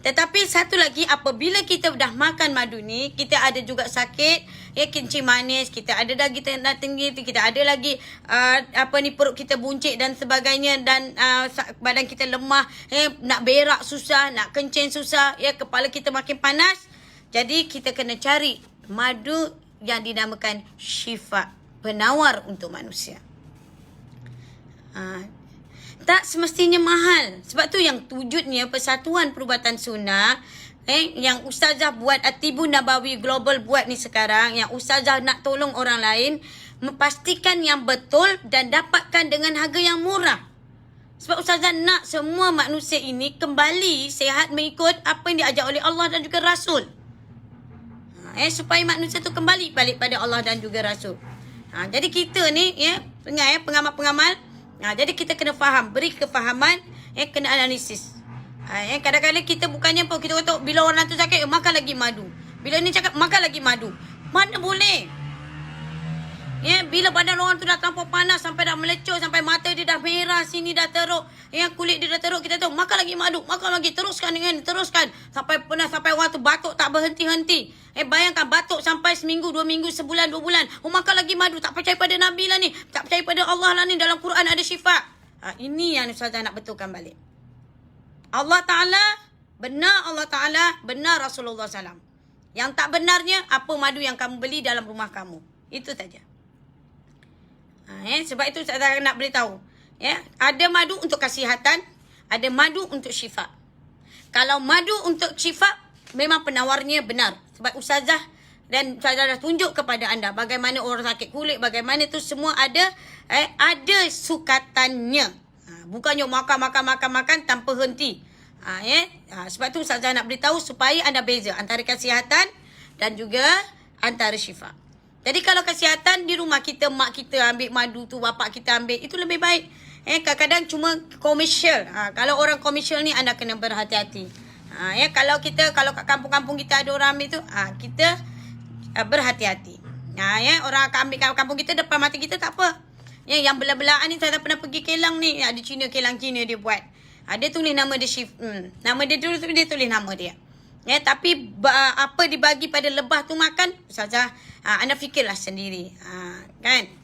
S1: Tetapi satu lagi, apabila kita dah makan madu ni, kita ada juga sakit, kencing manis, kita ada lagi tenda tinggi, kita ada lagi perut kita buncit dan sebagainya, dan badan kita lemah, nak berak susah, nak kencing susah, kepala kita makin panas. Jadi kita kena cari madu yang dinamakan syifa, penawar untuk manusia. Tak semestinya mahal. Sebab tu yang wujudnya Persatuan Perubatan Sunnah, yang Ustazah buat, At-Tibun Nabawi Global buat ni sekarang, yang Ustazah nak tolong orang lain, memastikan yang betul dan dapatkan dengan harga yang murah. Sebab Ustazah nak semua manusia ini kembali sehat mengikut apa yang diajar oleh Allah dan juga Rasul. Supaya manusia tu kembali balik pada Allah dan juga Rasul. Jadi kita ni, pengamal-pengamal, jadi kita kena faham, beri kefahaman, kena analisis. Kadang-kadang kita bukannya pun, kita kata bila orang tu sakit, makan lagi madu. Bila ni cakap, makan lagi madu. Mana boleh? Bila badan orang tu dah terlampau panas, sampai dah melecur, sampai mata dia dah merah, sini dah teruk, kulit dia dah teruk, kita tahu, makan lagi madu, makan lagi, teruskan teruskan. Sampai pernah, sampai orang tu batuk tak berhenti-henti. Bayangkan batuk sampai seminggu, 2 minggu, sebulan, 2 bulan. Makan lagi madu, tak percaya pada Nabi lah ni, tak percaya pada Allah lah ni, dalam Quran ada syifa. Ini yang Ustazah nak betulkan balik. Allah Ta'ala benar Allah Ta'ala, benar Rasulullah SAW. Yang tak benarnya, apa madu yang kamu beli dalam rumah kamu. Itu saja. Sebab itu saya nak beritahu. Ada madu untuk kesihatan, ada madu untuk syifa. Kalau madu untuk syifa, memang penawarnya benar. Sebab ustazah dan ustazah dah tunjuk kepada anda bagaimana orang sakit kulit, bagaimana tu semua ada sukatannya. Bukannya makan tanpa henti. Sebab tu ustazah nak beritahu supaya anda beza antara kesihatan dan juga antara syifa. Jadi kalau kesihatan di rumah kita, mak kita ambil madu tu, bapak kita ambil, itu lebih baik. Kadang-kadang cuma komersial. Kalau orang komersial ni anda kena berhati-hati. Kalau kat kampung-kampung kita ada orang ambil tu, kita berhati-hati. Orang akan ambil kampung kita, depan mata kita tak apa. Yang belah-belahan ni, saya pernah pergi Kelang ni, ada Cina, Kelang Cina dia buat. Dia tulis nama dia nama dia dulu tu, dia tulis nama dia. Tapi apa dibagi pada lebah tu makan, ustazah, anda fikirlah sendiri. Kan?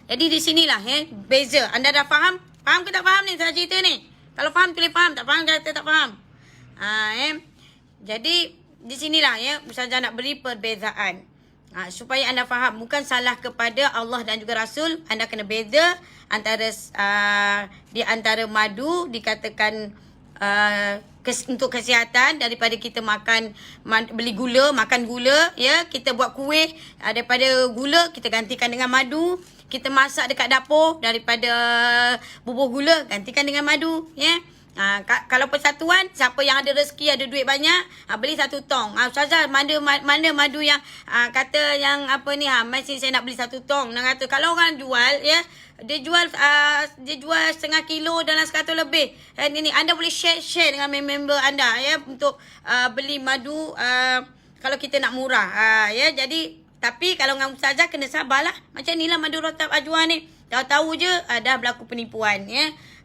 S1: Jadi di sinilah beza. Anda dah faham? Faham ke tak faham ni saya cerita ni? Kalau faham tulis faham, tak faham kata tak faham. Jadi di sinilah ustazah nak beri perbezaan. Supaya anda faham, bukan salah kepada Allah dan juga Rasul. Anda kena beza antara di antara madu dikatakan untuk kesihatan daripada kita beli gula, makan gula, kita buat kuih daripada gula kita gantikan dengan madu. Kita masak dekat dapur daripada bubur gula, gantikan dengan madu, kalau persatuan, siapa yang ada rezeki, ada duit banyak, beli 1 tong. Ustazah, mana madu yang kata yang apa ni, masih saya nak beli 1 tong. Nak kata kalau orang jual, dia jual 0.5 kilo dalam 100 lebih. Ini anda boleh share dengan member anda untuk beli madu kalau kita nak murah. Jadi tapi kalau dengan ustazah kena sabarlah. Macam inilah madu rotab ajwa ni. Tahu-tahu je dah berlaku penipuan.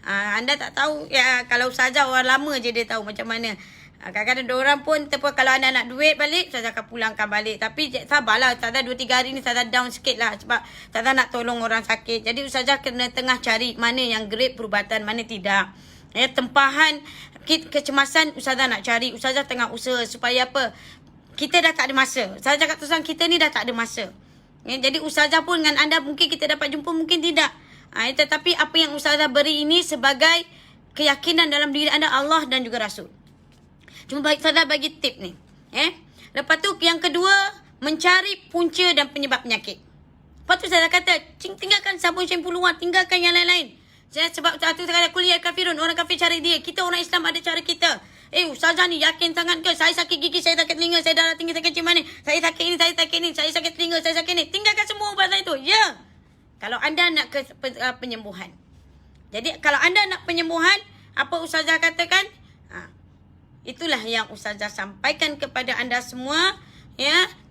S1: Anda tak tahu. Kalau ustazah orang lama je dia tahu macam mana. Kadang-kadang diorang pun kalau anda nak duit balik, ustazah akan pulangkan balik. Tapi sabarlah, ustazah 2-3 hari ni ustazah down sikit lah. Sebab ustazah nak tolong orang sakit. Jadi ustazah kena tengah cari mana yang grade perubatan, mana tidak. Tempahan kecemasan ustazah nak cari. Ustazah tengah usaha supaya apa? Kita dah tak ada masa. Ustazah cakap terus terang, kita ni dah tak ada masa. Jadi ustazah pun dengan anda mungkin kita dapat jumpa, mungkin tidak. Tetapi apa yang ustazah beri ini sebagai keyakinan dalam diri anda, Allah dan juga Rasul. Cuma ustazah bagi tip ni. Lepas tu yang kedua, mencari punca dan penyebab penyakit. Lepas tu saya kata, tinggalkan sabun shampoo luar, tinggalkan yang lain-lain. Sebab satu saya kata kuliah kafirun, orang kafir cara dia. Kita orang Islam ada cara kita. Ustazah ni yakin sangat ke? Saya sakit gigi, saya sakit telinga, saya darah tinggi, saya kecil mana? Saya sakit ini, saya sakit ni, saya sakit telinga, saya sakit ni. Tinggalkan semua ubatan itu. Kalau anda nak penyembuhan. Jadi kalau anda nak penyembuhan, apa ustazah katakan? Itulah yang ustazah sampaikan kepada anda semua.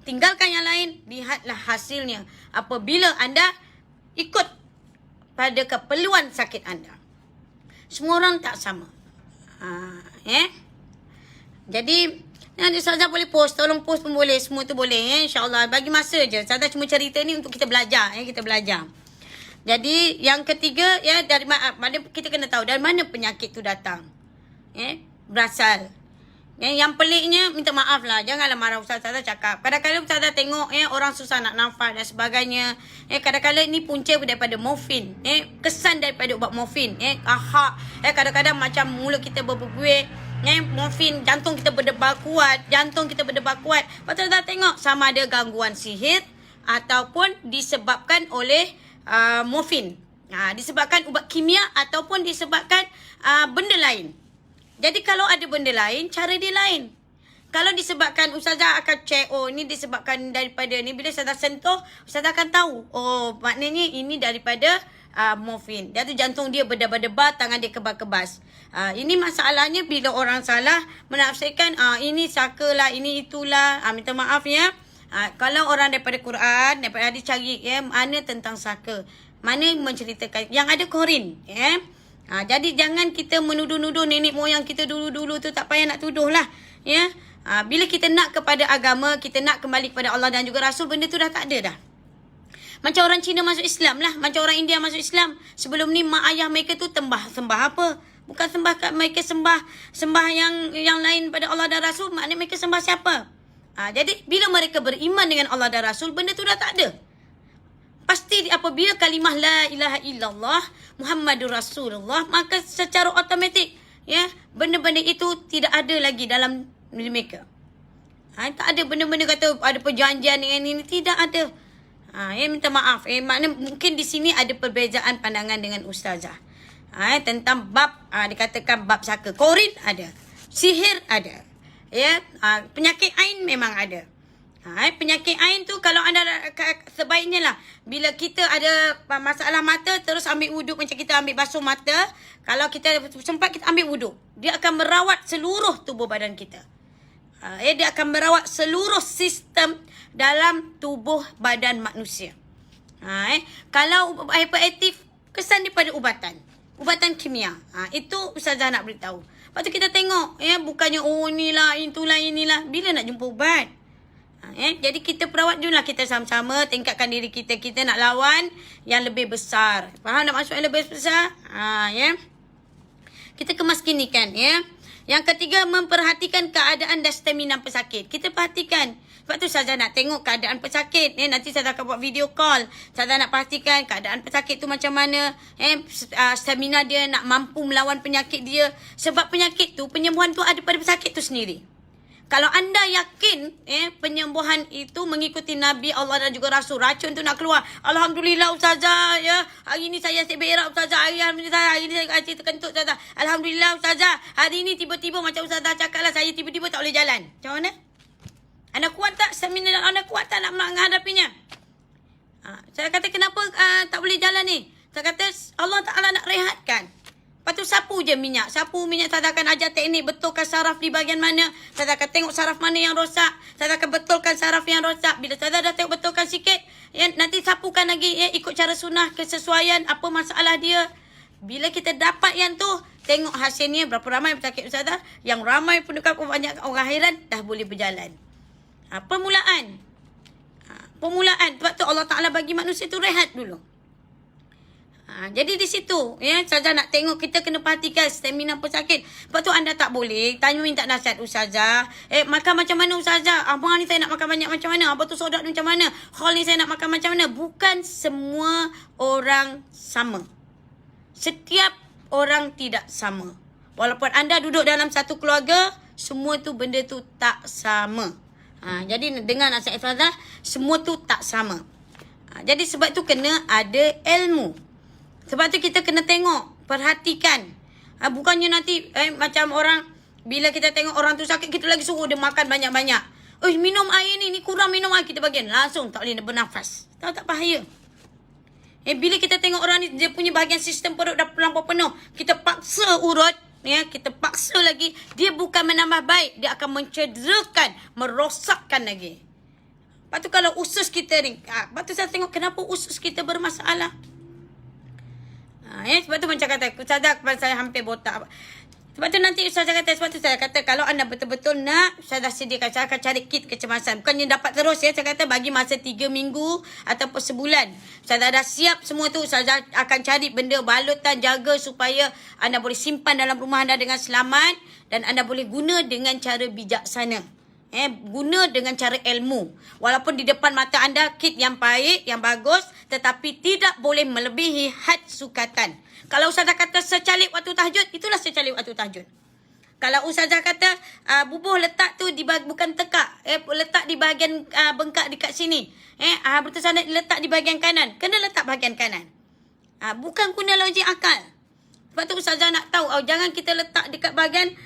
S1: Tinggalkan yang lain, lihatlah hasilnya. Apabila anda ikut pada keperluan sakit anda. Semua orang tak sama. Jadi nanti ustazah boleh post, tolong post pun boleh, semua tu boleh, insya-Allah. Bagi masa je. Ustazah cuma cerita ni untuk kita belajar, kita belajar. Jadi yang ketiga, dari mana kita kena tahu dari mana penyakit tu datang. Berasal. Yang peliknya, minta maaf lah, janganlah marah ustazah cakap. Kadang-kadang ustazah tengok orang susah nak nafas dan sebagainya. Kadang-kadang ni punca daripada morfin. Kesan daripada ubat morfin. Ahak. Kadang-kadang macam mulut kita berbuih. Morfin, jantung kita berdebar kuat. Lepas tu dah tengok sama ada gangguan sihir ataupun disebabkan oleh morfin. Disebabkan ubat kimia ataupun disebabkan benda lain. Jadi kalau ada benda lain, cara dia lain. Kalau disebabkan, ustazah akan check, ni disebabkan daripada ni. Bila ustazah sentuh, ustazah akan tahu. Maknanya ini daripada morfin. Dia tu jantung dia berdebar-debar, tangan dia kebas-kebas. Ini masalahnya bila orang salah menafsirkan, ini saka lah, ini itulah. Minta maaf ya. Kalau orang daripada Quran, daripada hadis cari, mana tentang saka. Mana menceritakan. Yang ada korin. Jadi jangan kita menuduh-nuduh nenek moyang kita dulu-dulu tu, tak payah nak tuduh lah. Bila kita nak kepada agama, kita nak kembali kepada Allah dan juga Rasul, benda tu dah tak ada dah. Macam orang Cina masuk Islam lah, macam orang India masuk Islam. Sebelum ni mak ayah mereka tu sembah apa? Bukan sembah mereka sembah yang lain pada Allah dan Rasul, maknanya mereka sembah siapa? Jadi bila mereka beriman dengan Allah dan Rasul, benda tu dah tak ada. Pasti apabila kalimah la ilaha illallah Muhammadur Rasulullah, maka secara automatik ya benda-benda itu tidak ada lagi dalam diri mereka. Tak ada benda-benda kata ada perjanjian dengan ini, tidak ada. Minta maaf. Maknanya mungkin di sini ada perbezaan pandangan dengan ustazah. Tentang bab dikatakan bab saka. Korin ada. Sihir ada. Ya, penyakit ain memang ada. Penyakit ain tu kalau anda sebaiknya lah bila kita ada masalah mata terus ambil wuduk, macam kita ambil basuh mata, kalau kita sempat kita ambil wuduk, dia akan merawat seluruh tubuh badan kita. Dia akan merawat seluruh sistem dalam tubuh badan manusia. Kalau hyperaktif, kesan daripada ubatan kimia. Itu Ustazah nak beritahu. Lepas tu kita tengok, bukannya inilah, inilah. Bila nak jumpa ubat? Jadi kita perawat dulu lah, kita sama-sama tingkatkan diri kita. Kita nak lawan yang lebih besar. Faham nak maksud yang lebih besar? Kita kemaskinikan, ya. Yang ketiga, memperhatikan keadaan dan stamina pesakit. Kita perhatikan. Sebab tu Ustazah nak tengok keadaan pesakit. Nanti Ustazah akan buat video call. Ustazah nak pastikan keadaan pesakit tu macam mana. Stamina dia nak mampu melawan penyakit dia. Sebab penyakit tu, penyembuhan tu ada pada pesakit tu sendiri. Kalau anda yakin penyembuhan itu mengikuti Nabi Allah dan juga Rasul, racun tu nak keluar. Alhamdulillah Ustazah, ya. Hari ni saya asyik berak Ustazah. Hari ni saya asyik terkentut Ustazah. Alhamdulillah Ustazah. Hari ni tiba-tiba macam Ustazah cakap lah, saya tiba-tiba tak boleh jalan. Macam mana? Anda kuat tak? Stamina anda kuat tak nak menghadapinya? Saya kata kenapa tak boleh jalan ni? Saya kata Allah Ta'ala nak rehatkan. Lepas tu sapu je minyak. Sapu minyak, saya akan ajar teknik betulkan saraf di bahagian mana. Saya akan tengok saraf mana yang rosak. Saya akan betulkan saraf yang rosak. Bila saya dah tengok betulkan sikit, nanti sapukan lagi ikut cara sunnah, kesesuaian, apa masalah dia. Bila kita dapat yang tu, tengok hasilnya berapa ramai pesakit Ustazah. Yang ramai pun dekat banyak orang akhiran dah boleh berjalan. Permulaan. Sebab tu Allah Ta'ala bagi manusia tu rehat dulu. Jadi di situ, Ustazah nak tengok, kita kena perhatikan stamina pesakit. Lepas tu anda tak boleh tanya minta nasihat Ustazah. Makan macam mana Ustazah? Abang ni saya nak makan banyak macam mana? Abang tu sodak ni macam mana? Hal ni saya nak makan macam mana? Bukan semua orang sama. Setiap orang tidak sama. Walaupun anda duduk dalam satu keluarga, semua tu benda tu tak sama. Jadi dengan nasihat Ustazah, semua tu tak sama. Jadi sebab tu kena ada ilmu. Sebab tu kita kena tengok, perhatikan. Bukannya nanti macam orang, bila kita tengok orang tu sakit, kita lagi suruh dia makan banyak-banyak. Minum air ni kurang minum air, kita bagian. Langsung tak boleh bernafas. Tahu tak bahaya? Bila kita tengok orang ni, dia punya bahagian sistem perut dah terlampau penuh. Kita paksa urut, kita paksa lagi. Dia bukan menambah baik, dia akan mencederakan, merosakkan lagi. Lepas tu kalau usus kita ni, lepas tu saya tengok kenapa usus kita bermasalah. Sebab tu macam kata Ustazah kepada saya hampir botak. Sebab tu nanti Ustazah kata, sebab tu saya kata kalau anda betul-betul nak, Ustazah sediakan, saya akan cari kit kecemasan. Bukannya dapat terus saya kata bagi masa 3 minggu ataupun sebulan. Ustazah dah siap semua tu, Ustazah akan cari benda balutan, jaga supaya anda boleh simpan dalam rumah anda dengan selamat dan anda boleh guna dengan cara bijaksana. Guna dengan cara ilmu. Walaupun di depan mata anda kit yang baik, yang bagus, tetapi tidak boleh melebihi had sukatan. Kalau Ustazah kata secalik waktu tahajud, itulah secalik waktu tahajud. Kalau Ustazah kata bubuh letak tu bukan tekak, letak di bahagian bengkak dekat sini. Betul sanad letak di bahagian kanan, kena letak bahagian kanan. Bukan guna logik akal. Sebab tu Ustazah nak tahu, jangan kita letak dekat bahagian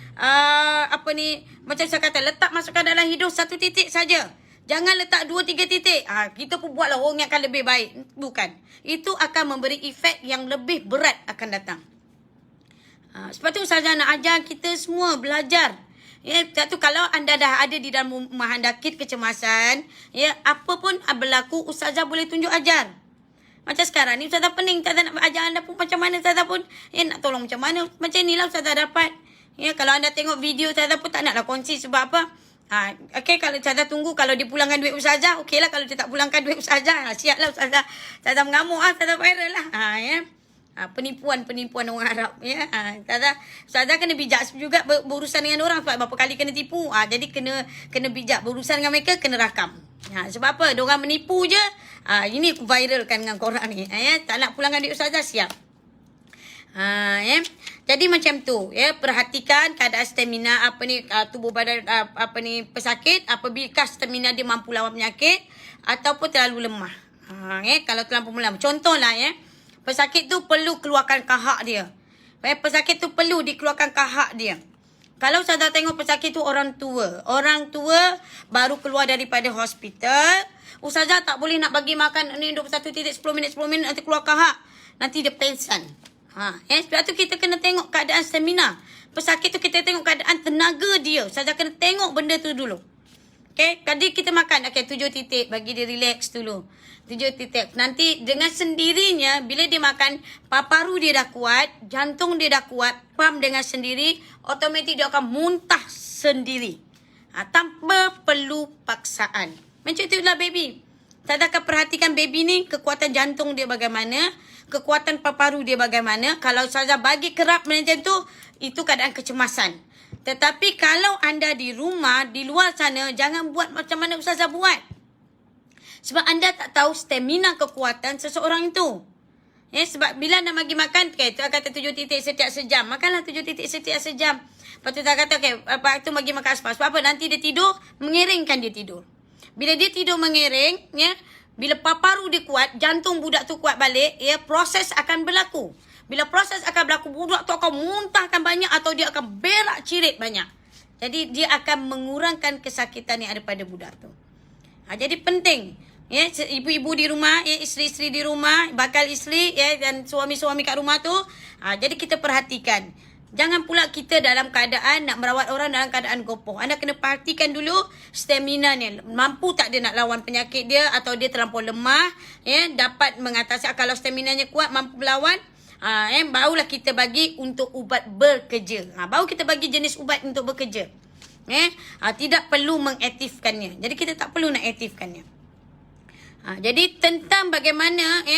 S1: macam saya kata, letak masukkan dalam hidung 1 titik saja. Jangan letak 2-3 titik. Kita pun buatlah orang yang akan lebih baik. Bukan. Itu akan memberi efek yang lebih berat akan datang. Sebab tu Ustazah nak ajar kita semua belajar. Sebab tu kalau anda dah ada di dalam rumah anda kit kecemasan, apa pun berlaku, Ustazah boleh tunjuk ajar. Macam sekarang ni Ustazah pening, Ustazah nak ajar anda pun macam mana, Ustazah pun nak tolong macam mana. Macam inilah Ustazah dapat. Kalau anda tengok video Ustazah pun tak naklah kongsi sebab apa. Kalau Ustazah tunggu kalau dia pulangkan duit Ustazah, okey lah. Kalau dia tak pulangkan duit Ustazah, siap lah Ustazah. Ustazah mengamuk Ustazah viral lah. Penipuan orang Arab ya. Ustazah kena bijak juga berurusan dengan orang sebab berapa kali kena tipu. Jadi kena bijak berurusan dengan mereka, kena rakam. Sebab apa? Diorang menipu je. Ini aku viralkan dengan korang ni. Tak nak pulangkan duit ustazah, siap. Jadi macam tu ya, perhatikan keadaan stamina tubuh badan pesakit apabila stamina dia mampu lawan penyakit ataupun terlalu lemah. Kalau terlalu lemah, contohlah ya, pesakit tu perlu keluarkan kahak dia. Pesakit tu perlu dikeluarkan kahak dia. Kalau saya tengok pesakit tu orang tua baru keluar daripada hospital, ustazah tak boleh nak bagi makan ni 21 titik 10 minit nanti keluar kahak, nanti dia pengsan. Sebab tu kita kena tengok keadaan stamina pesakit tu, kita tengok keadaan tenaga dia. Ustazah kena tengok benda tu dulu. Jadi kita makan 7 titik, bagi dia relax dulu. 7 titik. Nanti dengan sendirinya bila dia makan, paru dia dah kuat, jantung dia dah kuat, pam dengan sendiri, automatik dia akan muntah sendiri. Tanpa perlu paksaan. Macam itulah baby. Ustazah akan perhatikan baby ni, kekuatan jantung dia bagaimana, kekuatan paru dia bagaimana. Kalau ustazah bagi kerap macam tu, itu keadaan kecemasan. Tetapi kalau anda di rumah, di luar sana, jangan buat macam mana ustazah buat. Sebab anda tak tahu stamina kekuatan seseorang itu. Sebab bila anda bagi makan, tu kata 7 titik setiap sejam. Makanlah 7 titik setiap sejam. Lepas tu tak kata, lepas tu bagi makan sepas. Sebab apa? Nanti dia tidur, mengeringkan dia tidur. Bila dia tidur mengereng, bila paru dia kuat, jantung budak tu kuat balik, proses akan berlaku. Bila proses akan berlaku, budak tu akan muntahkan banyak atau dia akan berak cirit banyak. Jadi dia akan mengurangkan kesakitan yang ada pada budak tu. Jadi penting, ibu-ibu di rumah, isteri-isteri di rumah, bakal isteri dan suami-suami kat rumah tu, jadi kita perhatikan. Jangan pula kita dalam keadaan nak merawat orang dalam keadaan gopoh. Anda kena perhatikan dulu stamina ni. Mampu tak dia nak lawan penyakit dia atau dia terlampau lemah. Dapat mengatasi. Kalau stamina-nya kuat, mampu melawan. Barulah kita bagi untuk ubat bekerja. Baru kita bagi jenis ubat untuk bekerja. Tidak perlu mengaktifkannya. Jadi kita tak perlu nak aktifkannya. Jadi tentang bagaimana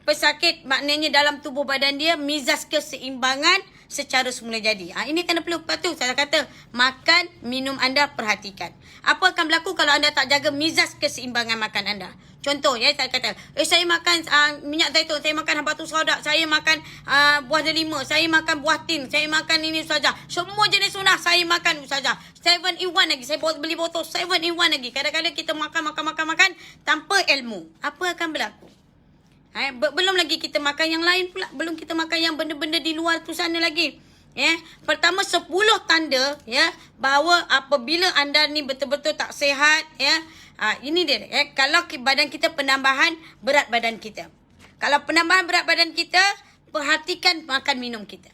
S1: pesakit maknanya dalam tubuh badan dia, mizas keseimbangan secara semula jadi. Ini kena perlu. Lepas tu saya kata, makan, minum anda perhatikan. Apa akan berlaku kalau anda tak jaga mizas keseimbangan makan anda? Contoh, saya kata, saya makan minyak zaitun, saya makan habatus sauda, saya makan buah delima, saya makan buah tin, saya makan ini ustazah. Semua jenis sunnah saya makan ustazah. 7-in-1 lagi. Saya beli botol 7-in-1 lagi. Kadang-kadang kita makan tanpa ilmu. Apa akan berlaku? Belum lagi kita makan yang lain pula. Belum kita makan yang benda-benda di luar tu sana lagi. Pertama 10 tanda bahawa apabila anda ni betul-betul tak sihat, ini dia. Kalau badan kita penambahan berat badan kita. Kalau penambahan berat badan kita, perhatikan makan minum kita.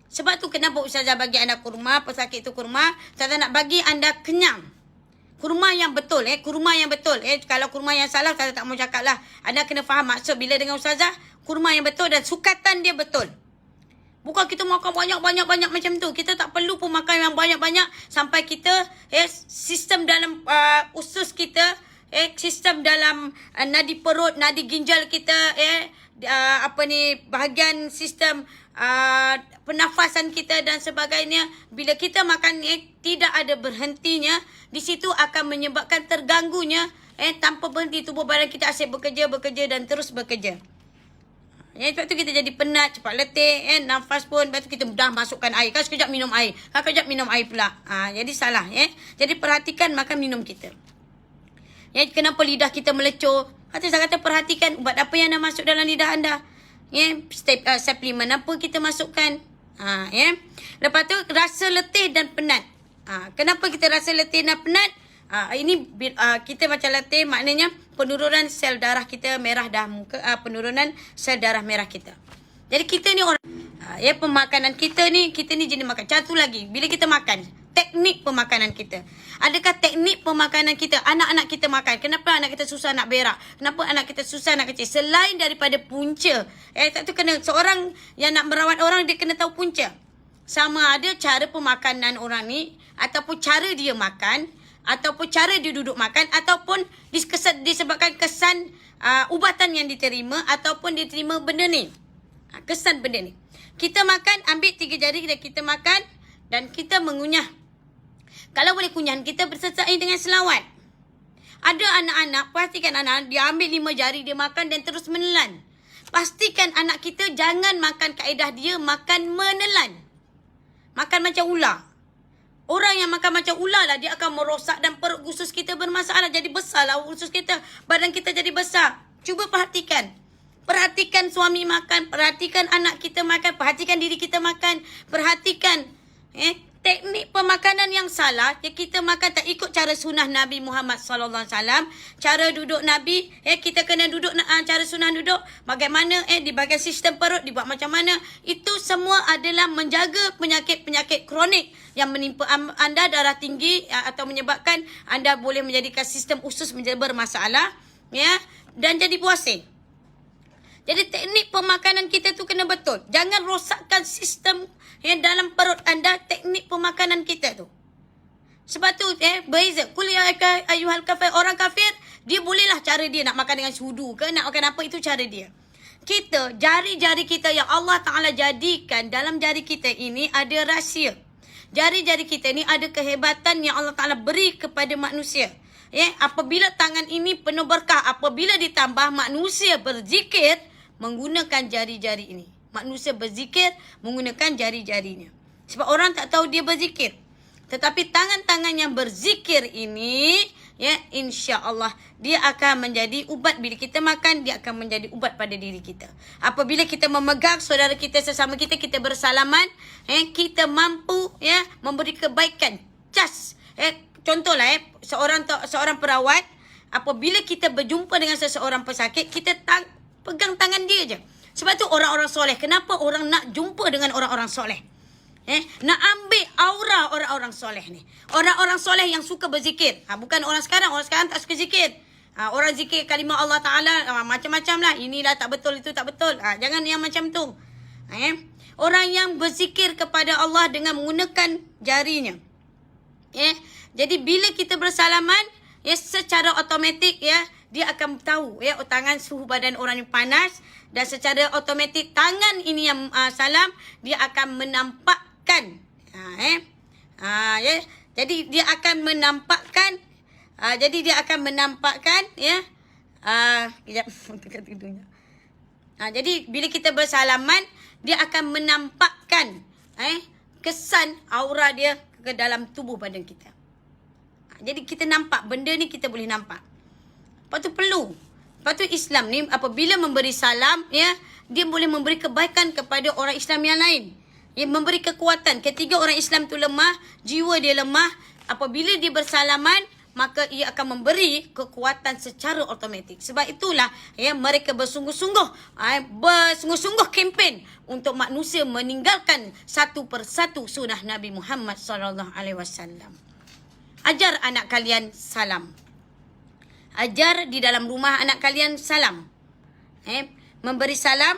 S1: Sebab tu kenapa ustazah bagi anda kurma, pesakit tu kurma, ustazah nak bagi anda kenyang. Kurma yang betul, kurma yang betul. Kalau kurma yang salah, ustazah tak mau cakap lah. Anda kena faham maksud bila dengan ustazah, kurma yang betul dan sukatan dia betul. Bukan kita makan banyak-banyak macam tu. Kita tak perlu pun makan yang banyak-banyak sampai kita, sistem dalam usus kita, sistem dalam nadi perut, nadi ginjal kita, bahagian sistem pernafasan kita dan sebagainya. Bila kita makan tidak ada berhentinya, di situ akan menyebabkan terganggunya tanpa berhenti tubuh badan kita asyik bekerja dan terus bekerja. Sebab tu kita jadi penat, cepat letih, nafas pun. Lepas tu kita dah masukkan air. Kan sekejap minum air. Kan sekejap minum air pula. Jadi salah. Jadi perhatikan makan minum kita. Kenapa lidah kita melecur? Saya kata perhatikan ubat apa yang dah masuk dalam lidah anda. Suplemen apa kita masukkan. Lepas tu rasa letih dan penat. Kenapa kita rasa letih dan penat? Ini kita macam letih, maknanya penurunan sel darah kita merah dah muka, penurunan sel darah merah kita. Jadi kita ni orang pemakanan kita ni jenis makan. Satu lagi, bila kita makan, teknik pemakanan kita. Adakah teknik pemakanan kita, anak-anak kita makan? Kenapa anak kita susah nak berak? Kenapa anak kita susah nak kecil? Selain daripada punca. Tu kena seorang yang nak merawat orang, dia kena tahu punca. Sama ada cara pemakanan orang ni, ataupun cara dia makan, ataupun cara dia duduk makan, ataupun disebabkan kesan ubatan yang diterima, ataupun diterima benda ni. Kesan benda ni. Kita makan, ambil 3 jari dan kita makan dan kita mengunyah. Kalau boleh kunyah, kita bersertai dengan selawat. Ada anak-anak, pastikan anak dia ambil 5 jari, dia makan dan terus menelan. Pastikan anak kita jangan makan kaedah dia makan menelan. Makan macam ular. Orang yang makan macam ular lah, dia akan merosak dan perut usus kita bermasalah. Jadi besar lah usus kita, badan kita jadi besar. Cuba perhatikan. Perhatikan suami makan, perhatikan anak kita makan, perhatikan diri kita makan. Perhatikan teknik pemakanan yang salah, kita makan tak ikut cara sunnah Nabi Muhammad SAW. Cara duduk Nabi, kita kena duduk cara sunnah duduk. Bagaimana di bahagian sistem perut dibuat macam mana. Itu semua adalah menjaga penyakit-penyakit kronik yang menimpa anda, darah tinggi atau menyebabkan anda boleh menjadikan sistem usus menjadi bermasalah, dan jadi puasing. Jadi teknik pemakanan kita tu kena betul. Jangan rosakkan sistem yang dalam perut anda, teknik pemakanan kita tu. Sebab tu beza. Kul ya ayyuhal kafir, orang kafir dia bolehlah cara dia nak makan dengan sudu ke, nak makan apa, itu cara dia. Kita, jari-jari kita yang Allah Ta'ala jadikan dalam jari kita ini ada rahsia. Jari-jari kita ni ada kehebatan yang Allah Ta'ala beri kepada manusia. Apabila tangan ini penuh berkah, apabila ditambah manusia berzikir menggunakan jari-jari ini. Manusia berzikir menggunakan jari-jarinya. Sebab orang tak tahu dia berzikir. Tetapi tangan-tangan yang berzikir ini, insya-Allah dia akan menjadi ubat. Bila kita makan, dia akan menjadi ubat pada diri kita. Apabila kita memegang saudara kita sesama kita, kita bersalaman, kita mampu memberi kebaikan. Contohlah seorang perawat, apabila kita berjumpa dengan seseorang pesakit, kita pegang tangan dia je. Sebab tu orang-orang soleh, kenapa orang nak jumpa dengan orang-orang soleh? Nak ambil aura orang-orang soleh ni. Orang-orang soleh yang suka berzikir. Bukan orang sekarang tak suka zikir. Orang zikir kalimah Allah Ta'ala macam-macam lah. Inilah tak betul, itu tak betul. Jangan yang macam tu. Orang yang berzikir kepada Allah dengan menggunakan jarinya. Jadi bila kita bersalaman, secara automatik dia akan tahu tangan suhu badan orang yang panas, dan secara automatik tangan ini yang salam, dia akan menampakkan jadi dia akan menampakkan jadi bila kita bersalaman, dia akan menampakkan kesan aura dia ke dalam tubuh badan kita. Jadi kita nampak benda ni, kita boleh nampak. Lepas tu Islam ni apabila memberi salam, dia boleh memberi kebaikan kepada orang Islam yang lain. Memberi kekuatan. Ketika orang Islam tu lemah, jiwa dia lemah, apabila dia bersalaman, maka ia akan memberi kekuatan secara automatik. Sebab itulah mereka bersungguh-sungguh kempen untuk manusia meninggalkan satu persatu sunnah Nabi Muhammad SAW. Ajar anak kalian salam. Ajar di dalam rumah anak kalian salam. Memberi salam,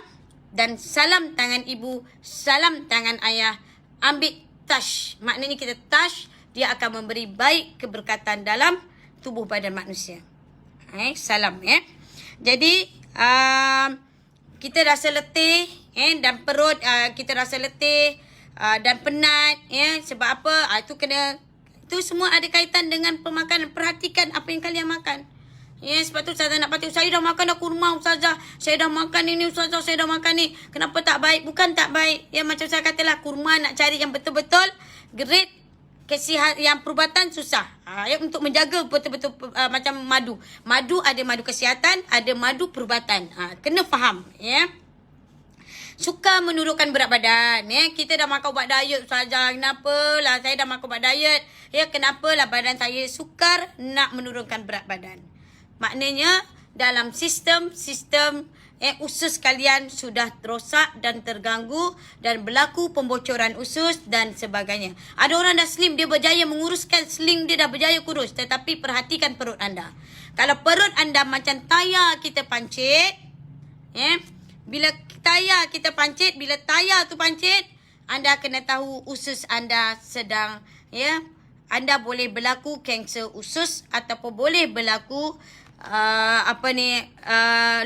S1: dan salam tangan ibu, salam tangan ayah. Ambil touch. Maknanya kita touch, dia akan memberi baik keberkatan dalam tubuh badan manusia. Salam Jadi kita rasa letih dan perut kita rasa letih dan penat sebab apa? Itu semua ada kaitan dengan pemakanan. Perhatikan apa yang kalian makan. Sebab tu Ustazah nak patuh, saya dah makan kurma Ustazah, saya dah makan ini Ustazah, saya dah makan ni. Kenapa tak baik? Bukan tak baik. Macam saya katalah, kurma nak cari yang betul-betul grade kesihatan, yang perubatan susah. Untuk menjaga betul-betul macam madu. Madu ada madu kesihatan, ada madu perubatan. Kena faham. Suka menurunkan berat badan. Kita dah makan ubat diet Ustazah. Kenapalah saya dah makan ubat diet? Kenapalah badan saya sukar nak menurunkan berat badan? Maknanya dalam sistem usus kalian sudah rosak dan terganggu dan berlaku pembocoran usus dan sebagainya. Ada orang dah slim, dia berjaya menguruskan slim, dia dah berjaya kurus. Tetapi perhatikan perut anda. Kalau perut anda macam tayar kita pancit, bila tayar kita pancit, bila tayar tu pancit, anda kena tahu usus anda sedang anda boleh berlaku kanser usus ataupun boleh berlaku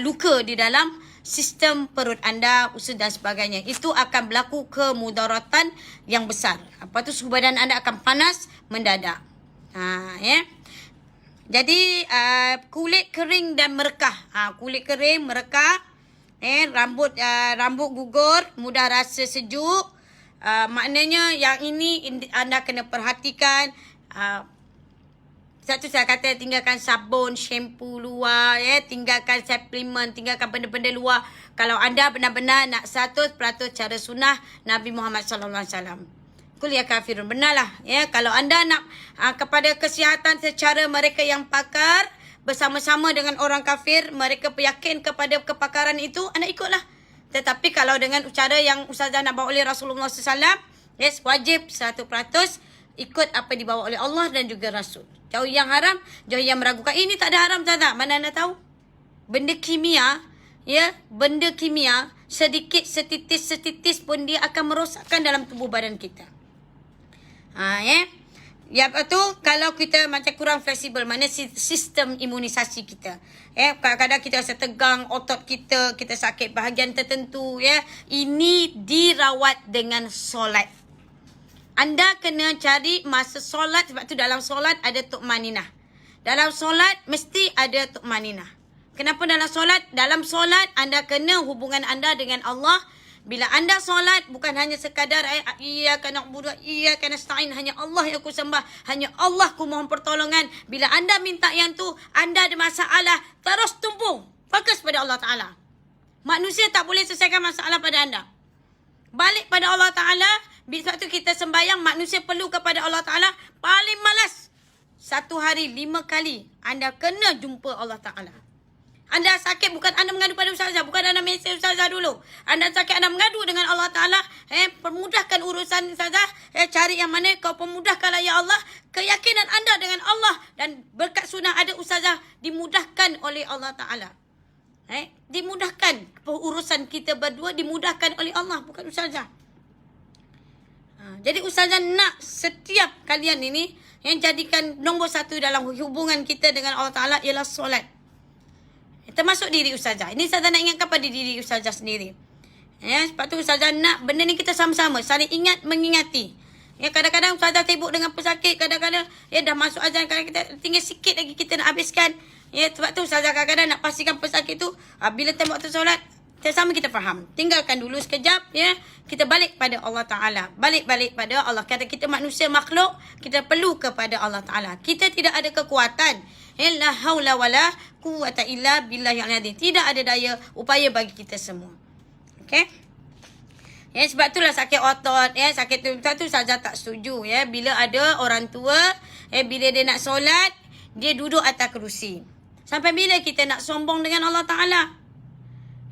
S1: luka di dalam sistem perut anda, usus dan sebagainya. Itu akan berlaku kemudaratan yang besar. Apa tu, suhu badan anda akan panas mendadak. Ya. Jadi kulit kering dan merekah. Kulit kering, merekah, rambut gugur, mudah rasa sejuk. Maknanya yang ini anda kena perhatikan. Satu saya kata tinggalkan sabun, shampoo luar, tinggalkan suplemen, tinggalkan benda-benda luar. Kalau anda benar-benar nak 100% cara sunnah Nabi Muhammad sallallahu alaihi wasallam. Qul ya kafirun, benarlah kalau anda nak kepada kesihatan secara mereka yang pakar bersama-sama dengan orang kafir, mereka yakin kepada kepakaran itu, anda ikutlah. Tetapi kalau dengan cara yang Ustazah nak bawa oleh Rasulullah SAW, wajib 100% ikut apa dibawa oleh Allah dan juga Rasul. Jauh yang haram, jauh yang meragukan. Ini tak ada haram, Ustazah. Mana anda tahu? Benda kimia, benda kimia sedikit setitis pun dia akan merosakkan dalam tubuh badan kita. Lepas tu kalau kita macam kurang fleksibel, mana sistem imunisasi kita. Kadang-kadang kita rasa tegang otot kita sakit bahagian tertentu, ini dirawat dengan solat. Anda kena cari masa solat, sebab tu dalam solat ada tu'maninah. Dalam solat mesti ada tu'maninah. Kenapa dalam solat? Dalam solat anda kena hubungan anda dengan Allah. Bila anda solat bukan hanya sekadar iyyaka na'budu wa iyyaka nasta'in, hanya Allah yang aku sembah, hanya Allah aku mohon pertolongan. Bila anda minta yang tu, anda ada masalah, terus tumpu fokus pada Allah Taala. Manusia tak boleh selesaikan masalah pada anda. Balik pada Allah Taala. Bila tu kita sembahyang, manusia perlu kepada Allah Taala paling malas 1 hari 5 kali anda kena jumpa Allah Taala. Anda sakit bukan anda mengadu pada Ustazah, bukan anda mesej Ustazah dulu. Anda sakit anda mengadu dengan Allah Taala, permudahkan urusan Ustazah, cari yang mana kau permudahkanlah ya Allah. Keyakinan anda dengan Allah dan berkat sunnah ada Ustazah dimudahkan oleh Allah Taala. Dimudahkan urusan kita berdua, dimudahkan oleh Allah, bukan Ustazah. Jadi Ustazah nak setiap kalian ini yang jadikan nombor 1 dalam hubungan kita dengan Allah Ta'ala ialah solat. Termasuk diri Ustazah. Ini Ustazah nak ingatkan pada diri Ustazah sendiri. Sebab tu Ustazah nak benda ni kita sama-sama saling ingat mengingati. Kadang-kadang Ustazah sibuk dengan pesakit, kadang-kadang dah masuk azan, kadang kita tinggal sikit lagi kita nak habiskan. Sebab tu Ustazah kadang-kadang nak pastikan pesakit tu bila time waktu solat sama kita faham. Tinggalkan dulu sekejap, kita balik pada Allah Ta'ala. Balik pada Allah. Kata kita manusia makhluk, kita perlu kepada Allah Ta'ala. Kita tidak ada kekuatan. La haula wala quwwata illa billahil azim. Tidak ada daya upaya bagi kita semua. Okey? Sebab itulah sakit otot, sakit tu saja tak setuju. Bila ada orang tua, bila dia nak solat, dia duduk atas kerusi. Sampai bila kita nak sombong dengan Allah Ta'ala?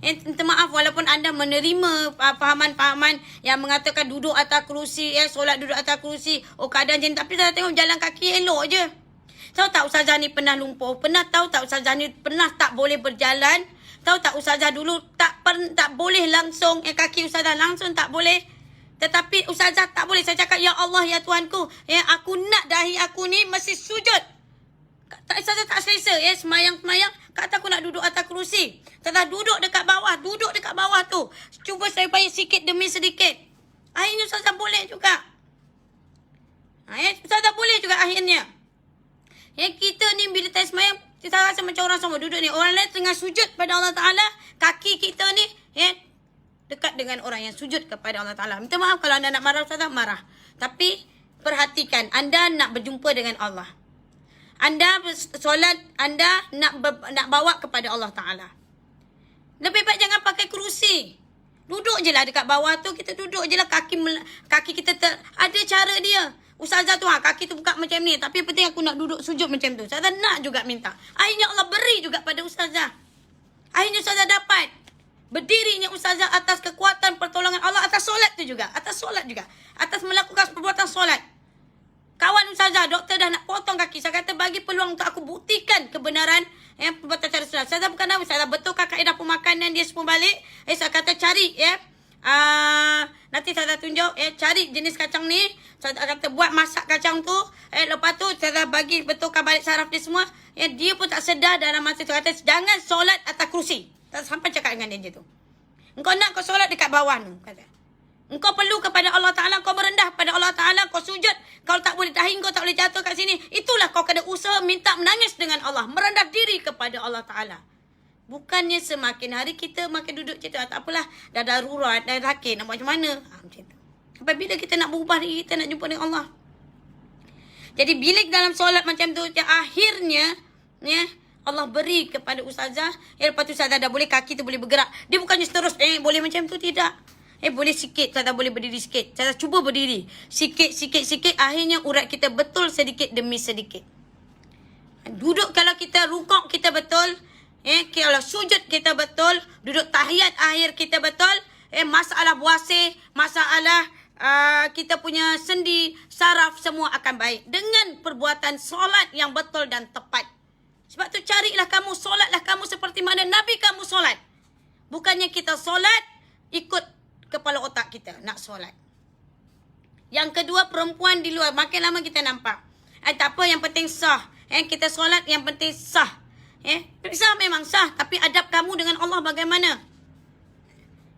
S1: Minta maaf walaupun anda menerima fahaman-fahaman yang mengatakan duduk atas kerusi, solat duduk atas kerusi, keadaan macam, tapi saya tengok jalan kaki elok je. Tahu tak Ustazah ni pernah lumpuh? Tahu tak Ustazah ni pernah tak boleh berjalan? Tahu tak Ustazah dulu tak boleh langsung, kaki Ustazah langsung tak boleh. Tetapi Ustazah tak boleh. Saya cakap, ya Allah, ya Tuhanku, aku nak dahi aku ni mesti sujud. Ustazah tak selesa, semayang-semayang, kata aku nak duduk atas kerusi. Ustazah duduk dekat bawah tu. Cuba saya bayar sikit demi sedikit. Akhirnya Ustazah boleh juga. Ustazah boleh juga akhirnya. Kita ni bila tak semayang, kita rasa macam orang sama duduk ni. Orang lain tengah sujud pada Allah Ta'ala. Kaki kita ni, dekat dengan orang yang sujud kepada Allah Ta'ala. Minta maaf kalau anda nak marah Ustazah, marah. Tapi, perhatikan, anda nak berjumpa dengan Allah. Anda solat, anda nak bawa kepada Allah Ta'ala. Lebih baik jangan pakai kerusi. Duduk je lah dekat bawah tu, kita duduk je lah. Kaki kita ada cara dia. Ustazah tu, kaki tu buka macam ni. Tapi penting aku nak duduk sujud macam tu. Ustazah nak juga minta. Akhirnya Allah beri juga pada Ustazah. Akhirnya Ustazah dapat. Berdirinya Ustazah atas kekuatan pertolongan Allah. Atas solat tu juga. Atas solat juga. Atas melakukan perbuatan solat. Kawan Ustazah, doktor dah nak potong kaki. Saya kata bagi peluang untuk aku buktikan kebenaran perbuatan cara solat. Ustazah bukan apa. Ustazah betulkan kaedah pemakanan dia semua balik. Saya kata cari nanti saya tunjuk cari jenis kacang ni. Saya kata buat masak kacang tu. Lepas tu saya bagi betulkan balik saraf dia semua. Dia pun tak sedar dalam masa tu. Kata jangan solat atas kerusi. Tak sampai cakap dengan dia tu. Engkau nak kau solat dekat bawah tu, kata. Engkau perlu kepada Allah Ta'ala, kau merendah pada Allah Ta'ala, kau sujud. Kalau tak boleh tahi, kau tak boleh jatuh kat sini. Itulah kau kena usaha minta menangis dengan Allah. Merendah diri kepada Allah Ta'ala. Bukannya semakin hari kita makin duduk macam tu. Tak apalah, dah darurat, dah sakit, nak buat macam mana? Macam tu. Sampai bila kita nak berubah diri, kita nak jumpa dengan Allah. Jadi bilik dalam solat macam tu, akhirnya, ya, Allah beri kepada ustazah. Lepas tu ustazah dah boleh, kaki tu boleh bergerak. Dia bukannya terus, boleh macam tu, tidak. Boleh sikit, ustazah boleh berdiri sikit. Ustazah cuba berdiri. Sikit. Akhirnya urat kita betul sedikit demi sedikit. Duduk kalau kita rukuk kita betul. Kalau sujud kita betul. Duduk tahiyat akhir kita betul. Masalah buasir, masalah kita punya sendi, saraf semua akan baik. Dengan perbuatan solat yang betul dan tepat. Sebab tu carilah kamu, solatlah kamu seperti mana Nabi kamu solat. Bukannya kita solat ikut kepala otak kita nak solat. Yang kedua, perempuan di luar. Makin lama kita nampak. Tak apa, yang penting sah. Kita solat yang penting sah. Sah memang sah. Tapi adab kamu dengan Allah bagaimana?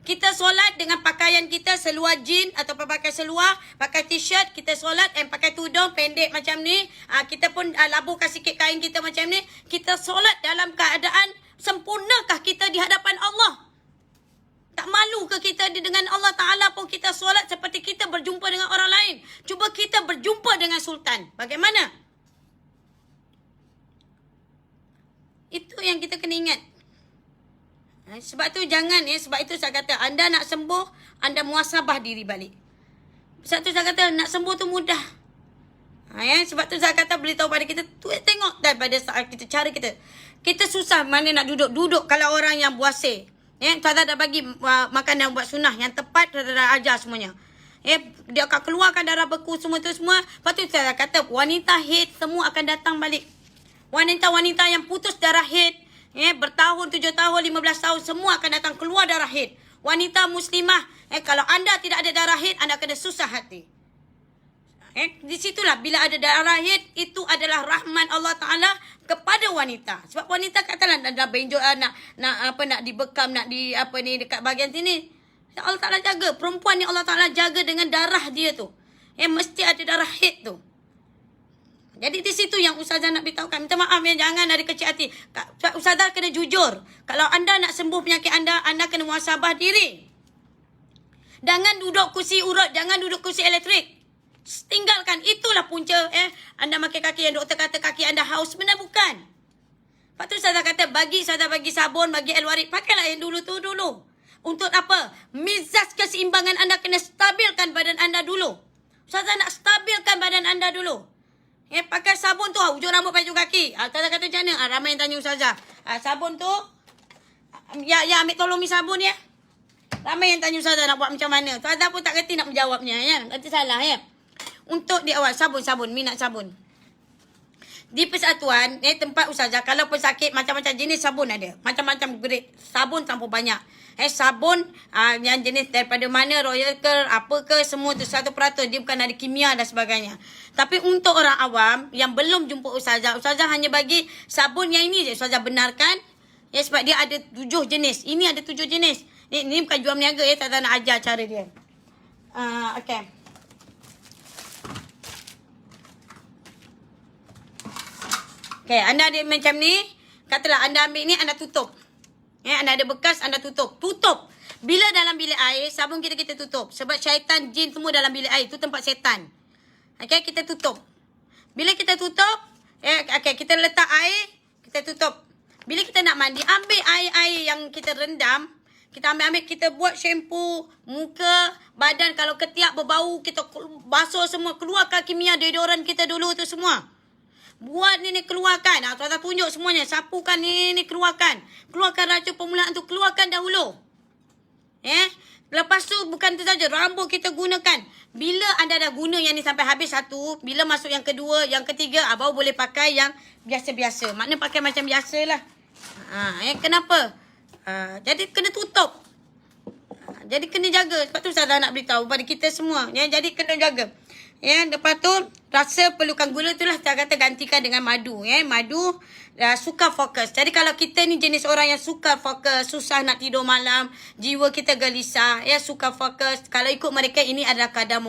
S1: Kita solat dengan pakaian kita seluar jean atau pakai seluar, pakai t-shirt, kita solat pakai tudung pendek macam ni. Kita pun labuhkan sikit kain kita macam ni. Kita solat dalam keadaan sempurnakah kita di hadapan Allah? Tak malu ke kita dengan Allah Ta'ala pun kita solat seperti kita berjumpa dengan orang lain. Cuba kita berjumpa dengan Sultan. Bagaimana? Itu yang kita kena ingat. Sebab tu jangan, sebab itu saya kata, anda nak sembuh, anda muhasabah diri balik. Sebab tu saya kata, nak sembuh tu mudah. Sebab tu saya kata, beritahu pada kita, tengok daripada saat kita, cara kita. Kita susah mana nak duduk kalau orang yang buasir. Ustazah dah bagi makanan buat sunnah yang tepat, Ustazah dah ajar semuanya. Dia akan keluarkan darah beku semua tu semua. Lepas tu Ustazah kata wanita haid semua akan datang balik. Wanita-wanita yang putus darah haid, bertahun, 7 tahun, 15 tahun semua akan datang keluar darah haid. Wanita muslimah, kalau anda tidak ada darah haid, anda kena susah hati. Di situlah bila ada darah haid, itu adalah rahman Allah Ta'ala kepada wanita. Sebab wanita katalah nak benjol, nak dibekam, nak dekat bahagian sini. Allah Ta'ala jaga. Perempuan ni Allah Ta'ala jaga dengan darah dia tu. Mesti ada darah haid tu. Jadi di situ yang ustazah nak beritahukan. Minta maaf jangan ada kecil hati. Ustazah kena jujur. Kalau anda nak sembuh penyakit anda kena muhasabah diri. Jangan duduk kursi urut, jangan duduk kursi elektrik. Tinggalkan, itulah punca anda makan kaki yang doktor kata kaki anda haus, benar bukan? Lepas tu Ustazah kata Ustazah bagi sabun, bagi air warid, pakailah yang dulu tu dulu. Untuk apa? Mizaj keseimbangan anda kena stabilkan badan anda dulu. Ustazah nak stabilkan badan anda dulu. Pakai sabun tu ujung rambut baju kaki. Ustazah kata macam mana? Ramai yang tanya Ustazah. Sabun tu ya ambil tolong mi sabun ya. Ramai yang tanya Ustazah nak buat macam mana. Ustazah pun tak kerti nak menjawabnya Nanti salah Untuk di awal, sabun, minat sabun. Di persatuan, tempat ustazah, kalau pesakit, macam-macam jenis sabun ada. Macam-macam grade. Sabun terlalu banyak. Sabun yang jenis daripada mana, Royal ke, apa ke, semua tu 100%. Dia bukan ada kimia dan sebagainya. Tapi untuk orang awam, yang belum jumpa ustazah hanya bagi sabun yang ini je. Ustazah benarkan. Sebab dia ada 7 jenis. Ini ada 7 jenis. Ini bukan jual meniaga ustazah nak ajar cara dia. Okay. Anda ada macam ni, katalah anda ambil ni, anda tutup. Anda ada bekas, anda tutup. Tutup. Bila dalam bilik air, sabun kita tutup. Sebab syaitan, jin semua dalam bilik air. Itu tempat syaitan. Kita tutup. Bila kita tutup, kita letak air, kita tutup. Bila kita nak mandi, ambil air-air yang kita rendam. Kita ambil, kita buat shampoo, muka, badan. Kalau ketiak berbau, kita basuh semua. Keluarkan kimia deodoran kita dulu tu semua. Buat ni keluarkan. Tuan-tuan tunjuk semuanya. Sapukan ni keluarkan. Keluarkan racun permulaan tu. Keluarkan dahulu. Lepas tu bukan tu saja. Rambut kita gunakan. Bila anda dah guna yang ni sampai habis satu. Bila masuk yang kedua, yang ketiga. Baru boleh pakai yang biasa-biasa. Maknanya pakai macam biasa lah. Kenapa? Jadi kena tutup. Jadi kena jaga. Sebab tu saya nak beritahu pada kita semua. Jadi kena jaga. Ya, lepas tu rasa perlukan gula itulah saya kata gantikan dengan madu. Ya, madu suka fokus. Jadi kalau kita ni jenis orang yang suka fokus, susah nak tidur malam, jiwa kita gelisah, ya suka fokus. Kalau ikut mereka ini adalah kadar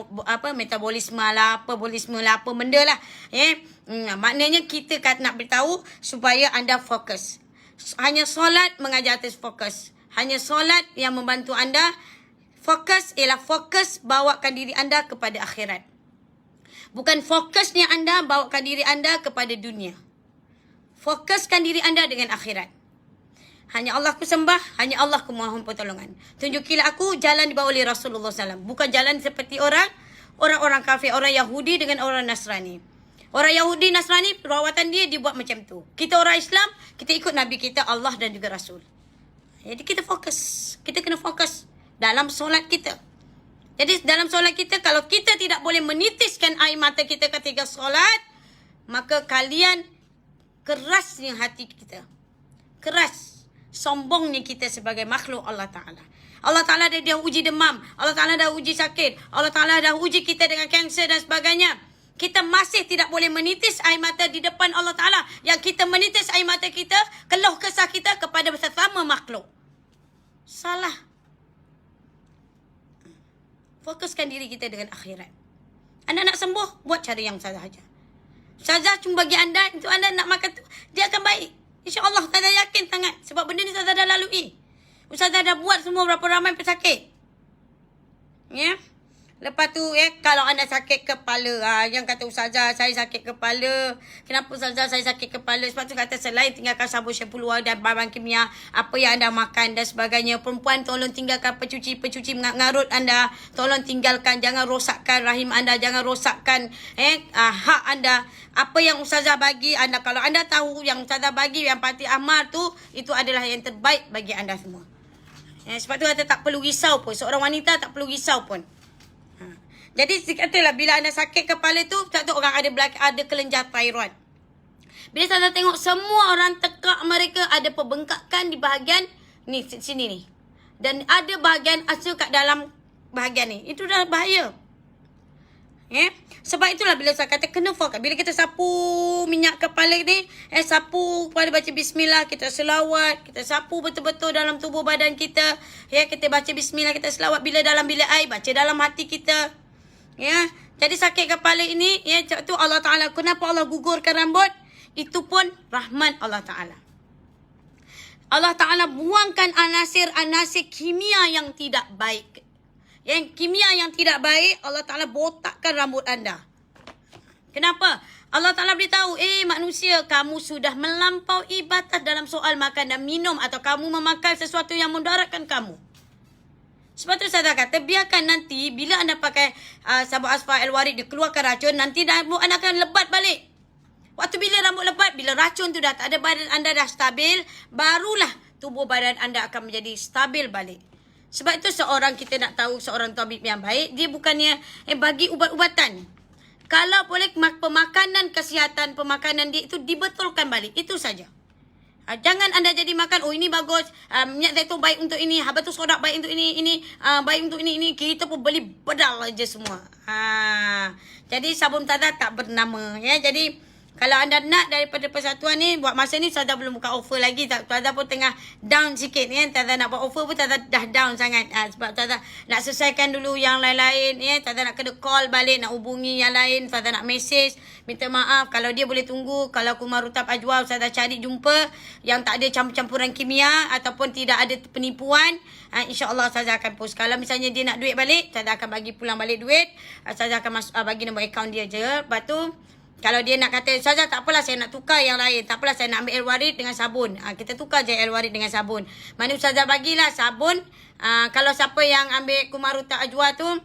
S1: metabolisme lah, apa benda lah. Ya, maknanya kita nak beritahu supaya anda fokus. Hanya solat mengajar atas fokus. Hanya solat yang membantu anda fokus ialah fokus bawakan diri anda kepada akhirat. Bukan fokusnya anda bawakan diri anda kepada dunia. Fokuskan diri anda dengan akhirat. Hanya Allah ku sembah, hanya Allah ku mohon pertolongan. Tunjukilah aku jalan dibawa oleh Rasulullah SAW. Bukan jalan seperti orang-orang kafir, orang Yahudi dengan orang Nasrani. Orang Yahudi, Nasrani, perawatan dia buat macam tu. Kita orang Islam, kita ikut Nabi kita, Allah dan juga Rasul. Jadi kita fokus. Kita kena fokus dalam solat kita. Jadi dalam solat kita, kalau kita tidak boleh menitiskan air mata kita ketika solat, maka kalian kerasnya hati kita. Keras. Sombongnya kita sebagai makhluk Allah Ta'ala. Allah Ta'ala dah uji demam. Allah Ta'ala dah uji sakit. Allah Ta'ala dah uji kita dengan kanser dan sebagainya. Kita masih tidak boleh menitis air mata di depan Allah Ta'ala. Yang kita menitis air mata kita, keluh kesah kita kepada sesama makhluk. Salah. Fokuskan diri kita dengan akhirat. Anda nak sembuh, buat cara yang salah saja. Ustazah cuma bagi anda, itu anda nak makan tu, dia akan baik. InsyaAllah, Ustazah yakin sangat. Sebab benda ni Ustazah dah lalui. Ustazah dah buat semua berapa ramai pesakit. Ya. Lepas tu, kalau anda sakit kepala, yang kata Ustazah, saya sakit kepala. Kenapa Ustazah saya sakit kepala? Sebab tu kata selain tinggalkan sabun shampoo luar dan barang kimia, apa yang anda makan dan sebagainya. Perempuan tolong tinggalkan pecuci mengarut anda. Tolong tinggalkan, jangan rosakkan rahim anda, jangan rosakkan hak anda. Apa yang Ustazah bagi anda, kalau anda tahu yang Ustazah bagi yang Pati Amal tu, itu adalah yang terbaik bagi anda semua. Sebab tu kata tak perlu risau pun. Seorang wanita tak perlu risau pun. Jadi katalah bila anda sakit kepala tu, tak tahu orang ada kelenjar thyroid. Bila saya tengok semua orang tekak mereka ada pembengkakan di bahagian ni sini ni. Dan ada bahagian asal kat dalam bahagian ni. Itu dah bahaya. Sebab itulah bila saya kata kena fokus. Bila kita sapu minyak kepala ni, sapu pada baca bismillah, kita selawat, kita sapu betul-betul dalam tubuh badan kita. Kita baca bismillah, kita selawat. Bila dalam bilik air, baca dalam hati kita. Jadi sakit kepala ini, tu Allah Ta'ala. Kenapa Allah gugurkan rambut? Itu pun rahmat Allah Ta'ala. Allah Ta'ala buangkan anasir-anasir kimia yang tidak baik. Yang kimia yang tidak baik, Allah Ta'ala botakkan rambut anda. Kenapa? Allah Ta'ala beritahu, manusia, kamu sudah melampaui batas dalam soal makan dan minum, atau kamu memakan sesuatu yang mudaratkan kamu. Sebab tu saya kata, biarkan nanti bila anda pakai sabun asfar Al-Warid, dia keluarkan racun, nanti rambut anda akan lebat balik. Waktu bila rambut lebat, bila racun tu dah tak ada, badan anda dah stabil, barulah tubuh badan anda akan menjadi stabil balik. Sebab itu kita nak tahu seorang tabib yang baik, dia bukannya bagi ubat-ubatan. Kalau boleh pemakanan kesihatan, pemakanan dia itu dibetulkan balik. Itu saja. Jangan anda jadi makan, ini bagus, minyak zaitun baik untuk ini, habatus sodak baik untuk ini baik untuk ini. Kita pun beli bedal aja semua. Jadi sabun Ustazah tak bernama. Jadi kalau anda nak daripada persatuan ni, buat masa ni Ustazah belum buka offer lagi. Ustazah pun tengah down sikit. Ustazah nak buat offer pun Ustazah dah down sangat. Sebab Ustazah nak selesaikan dulu yang lain-lain. Ustazah nak kena call balik, nak hubungi yang lain. Ustazah nak message, minta maaf. Kalau dia boleh tunggu, kalau Kumar Rutab Ajwa, Ustazah cari jumpa yang tak ada campur-campuran kimia ataupun tidak ada penipuan. InsyaAllah Ustazah akan post. Kalau misalnya dia nak duit balik, Ustazah akan bagi pulang balik duit. Ustazah akan bagi nombor akaun dia je. Lepas tu, kalau dia nak kata, Ustazah tak apalah saya nak tukar yang lain. Tak apalah saya nak ambil Al-Warid dengan sabun. Kita tukar je Al-Warid dengan sabun. Mana Ustazah bagilah sabun. Kalau siapa yang ambil Kumar Rutab Ajwa tu,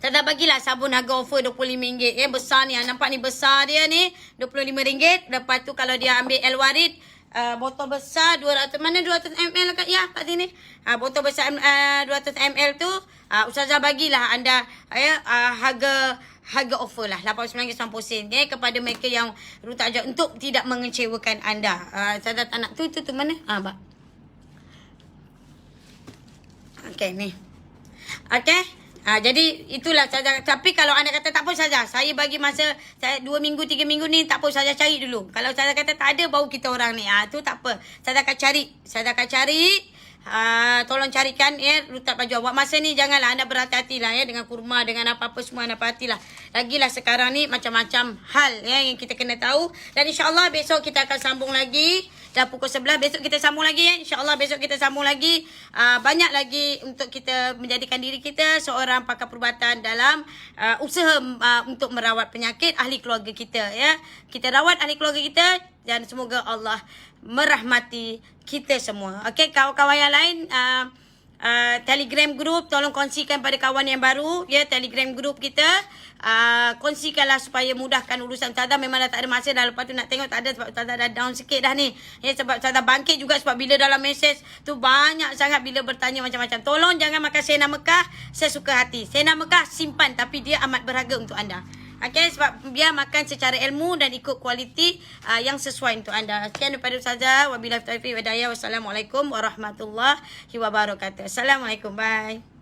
S1: Ustazah bagilah sabun harga offer RM25. Besar ni. Nampak ni besar dia ni. RM25. Lepas tu kalau dia ambil Al-Warid, botol besar 200. Mana 200 ml kat kat sini? Botol besar 200 ml tu, Ustazah bagilah anda harga offer lah RM89.90 kepada mereka yang Rutab Ajwa untuk tidak mengecewakan anda. Ustazah tak nak tu mana? Bak. Okey ni. Okey. Jadi itulah saja. Tapi kalau anda kata tak apa saja, saya bagi masa saya 2 minggu 3 minggu ni tak apa saja cari dulu. Kalau saya kata tak ada baru kita orang ni. Tu tak apa. Saya akan cari. Tolong carikan ya rutat baju. Buat masa ni janganlah anda berhati-hatilah ya dengan kurma dengan apa-apa semua anda perhatilah. Lagilah sekarang ni macam-macam hal ya yang kita kena tahu dan insya-Allah besok kita akan sambung lagi. Dah pukul 11 besok kita sambung lagi ya. InsyaAllah besok kita sambung lagi. Banyak lagi untuk kita menjadikan diri kita seorang pakar perubatan dalam usaha untuk merawat penyakit ahli keluarga kita ya. Kita rawat ahli keluarga kita dan semoga Allah merahmati kita semua. Okey, kawan-kawan yang lain Telegram group tolong kongsikan pada kawan yang baru ya, Telegram group kita. Kongsikanlah supaya mudahkan urusan. Ustazah memang dah tak ada masa dah, lepas tu nak tengok tak ada sebab Ustazah dah down sikit dah ni ya, sebab Ustazah bangkit juga sebab bila dalam mesej tu banyak sangat bila bertanya macam-macam. Tolong jangan makan Sena Mekah sesuka hati. Sena Mekah simpan tapi dia amat berharga untuk anda. Okay, sebab dia makan secara ilmu dan ikut kualiti yang sesuai untuk anda. Sekian daripada Ustazah. Wabillahi taufiq wal hidayah. Wassalamualaikum warahmatullahi wabarakatuh. Assalamualaikum. Bye.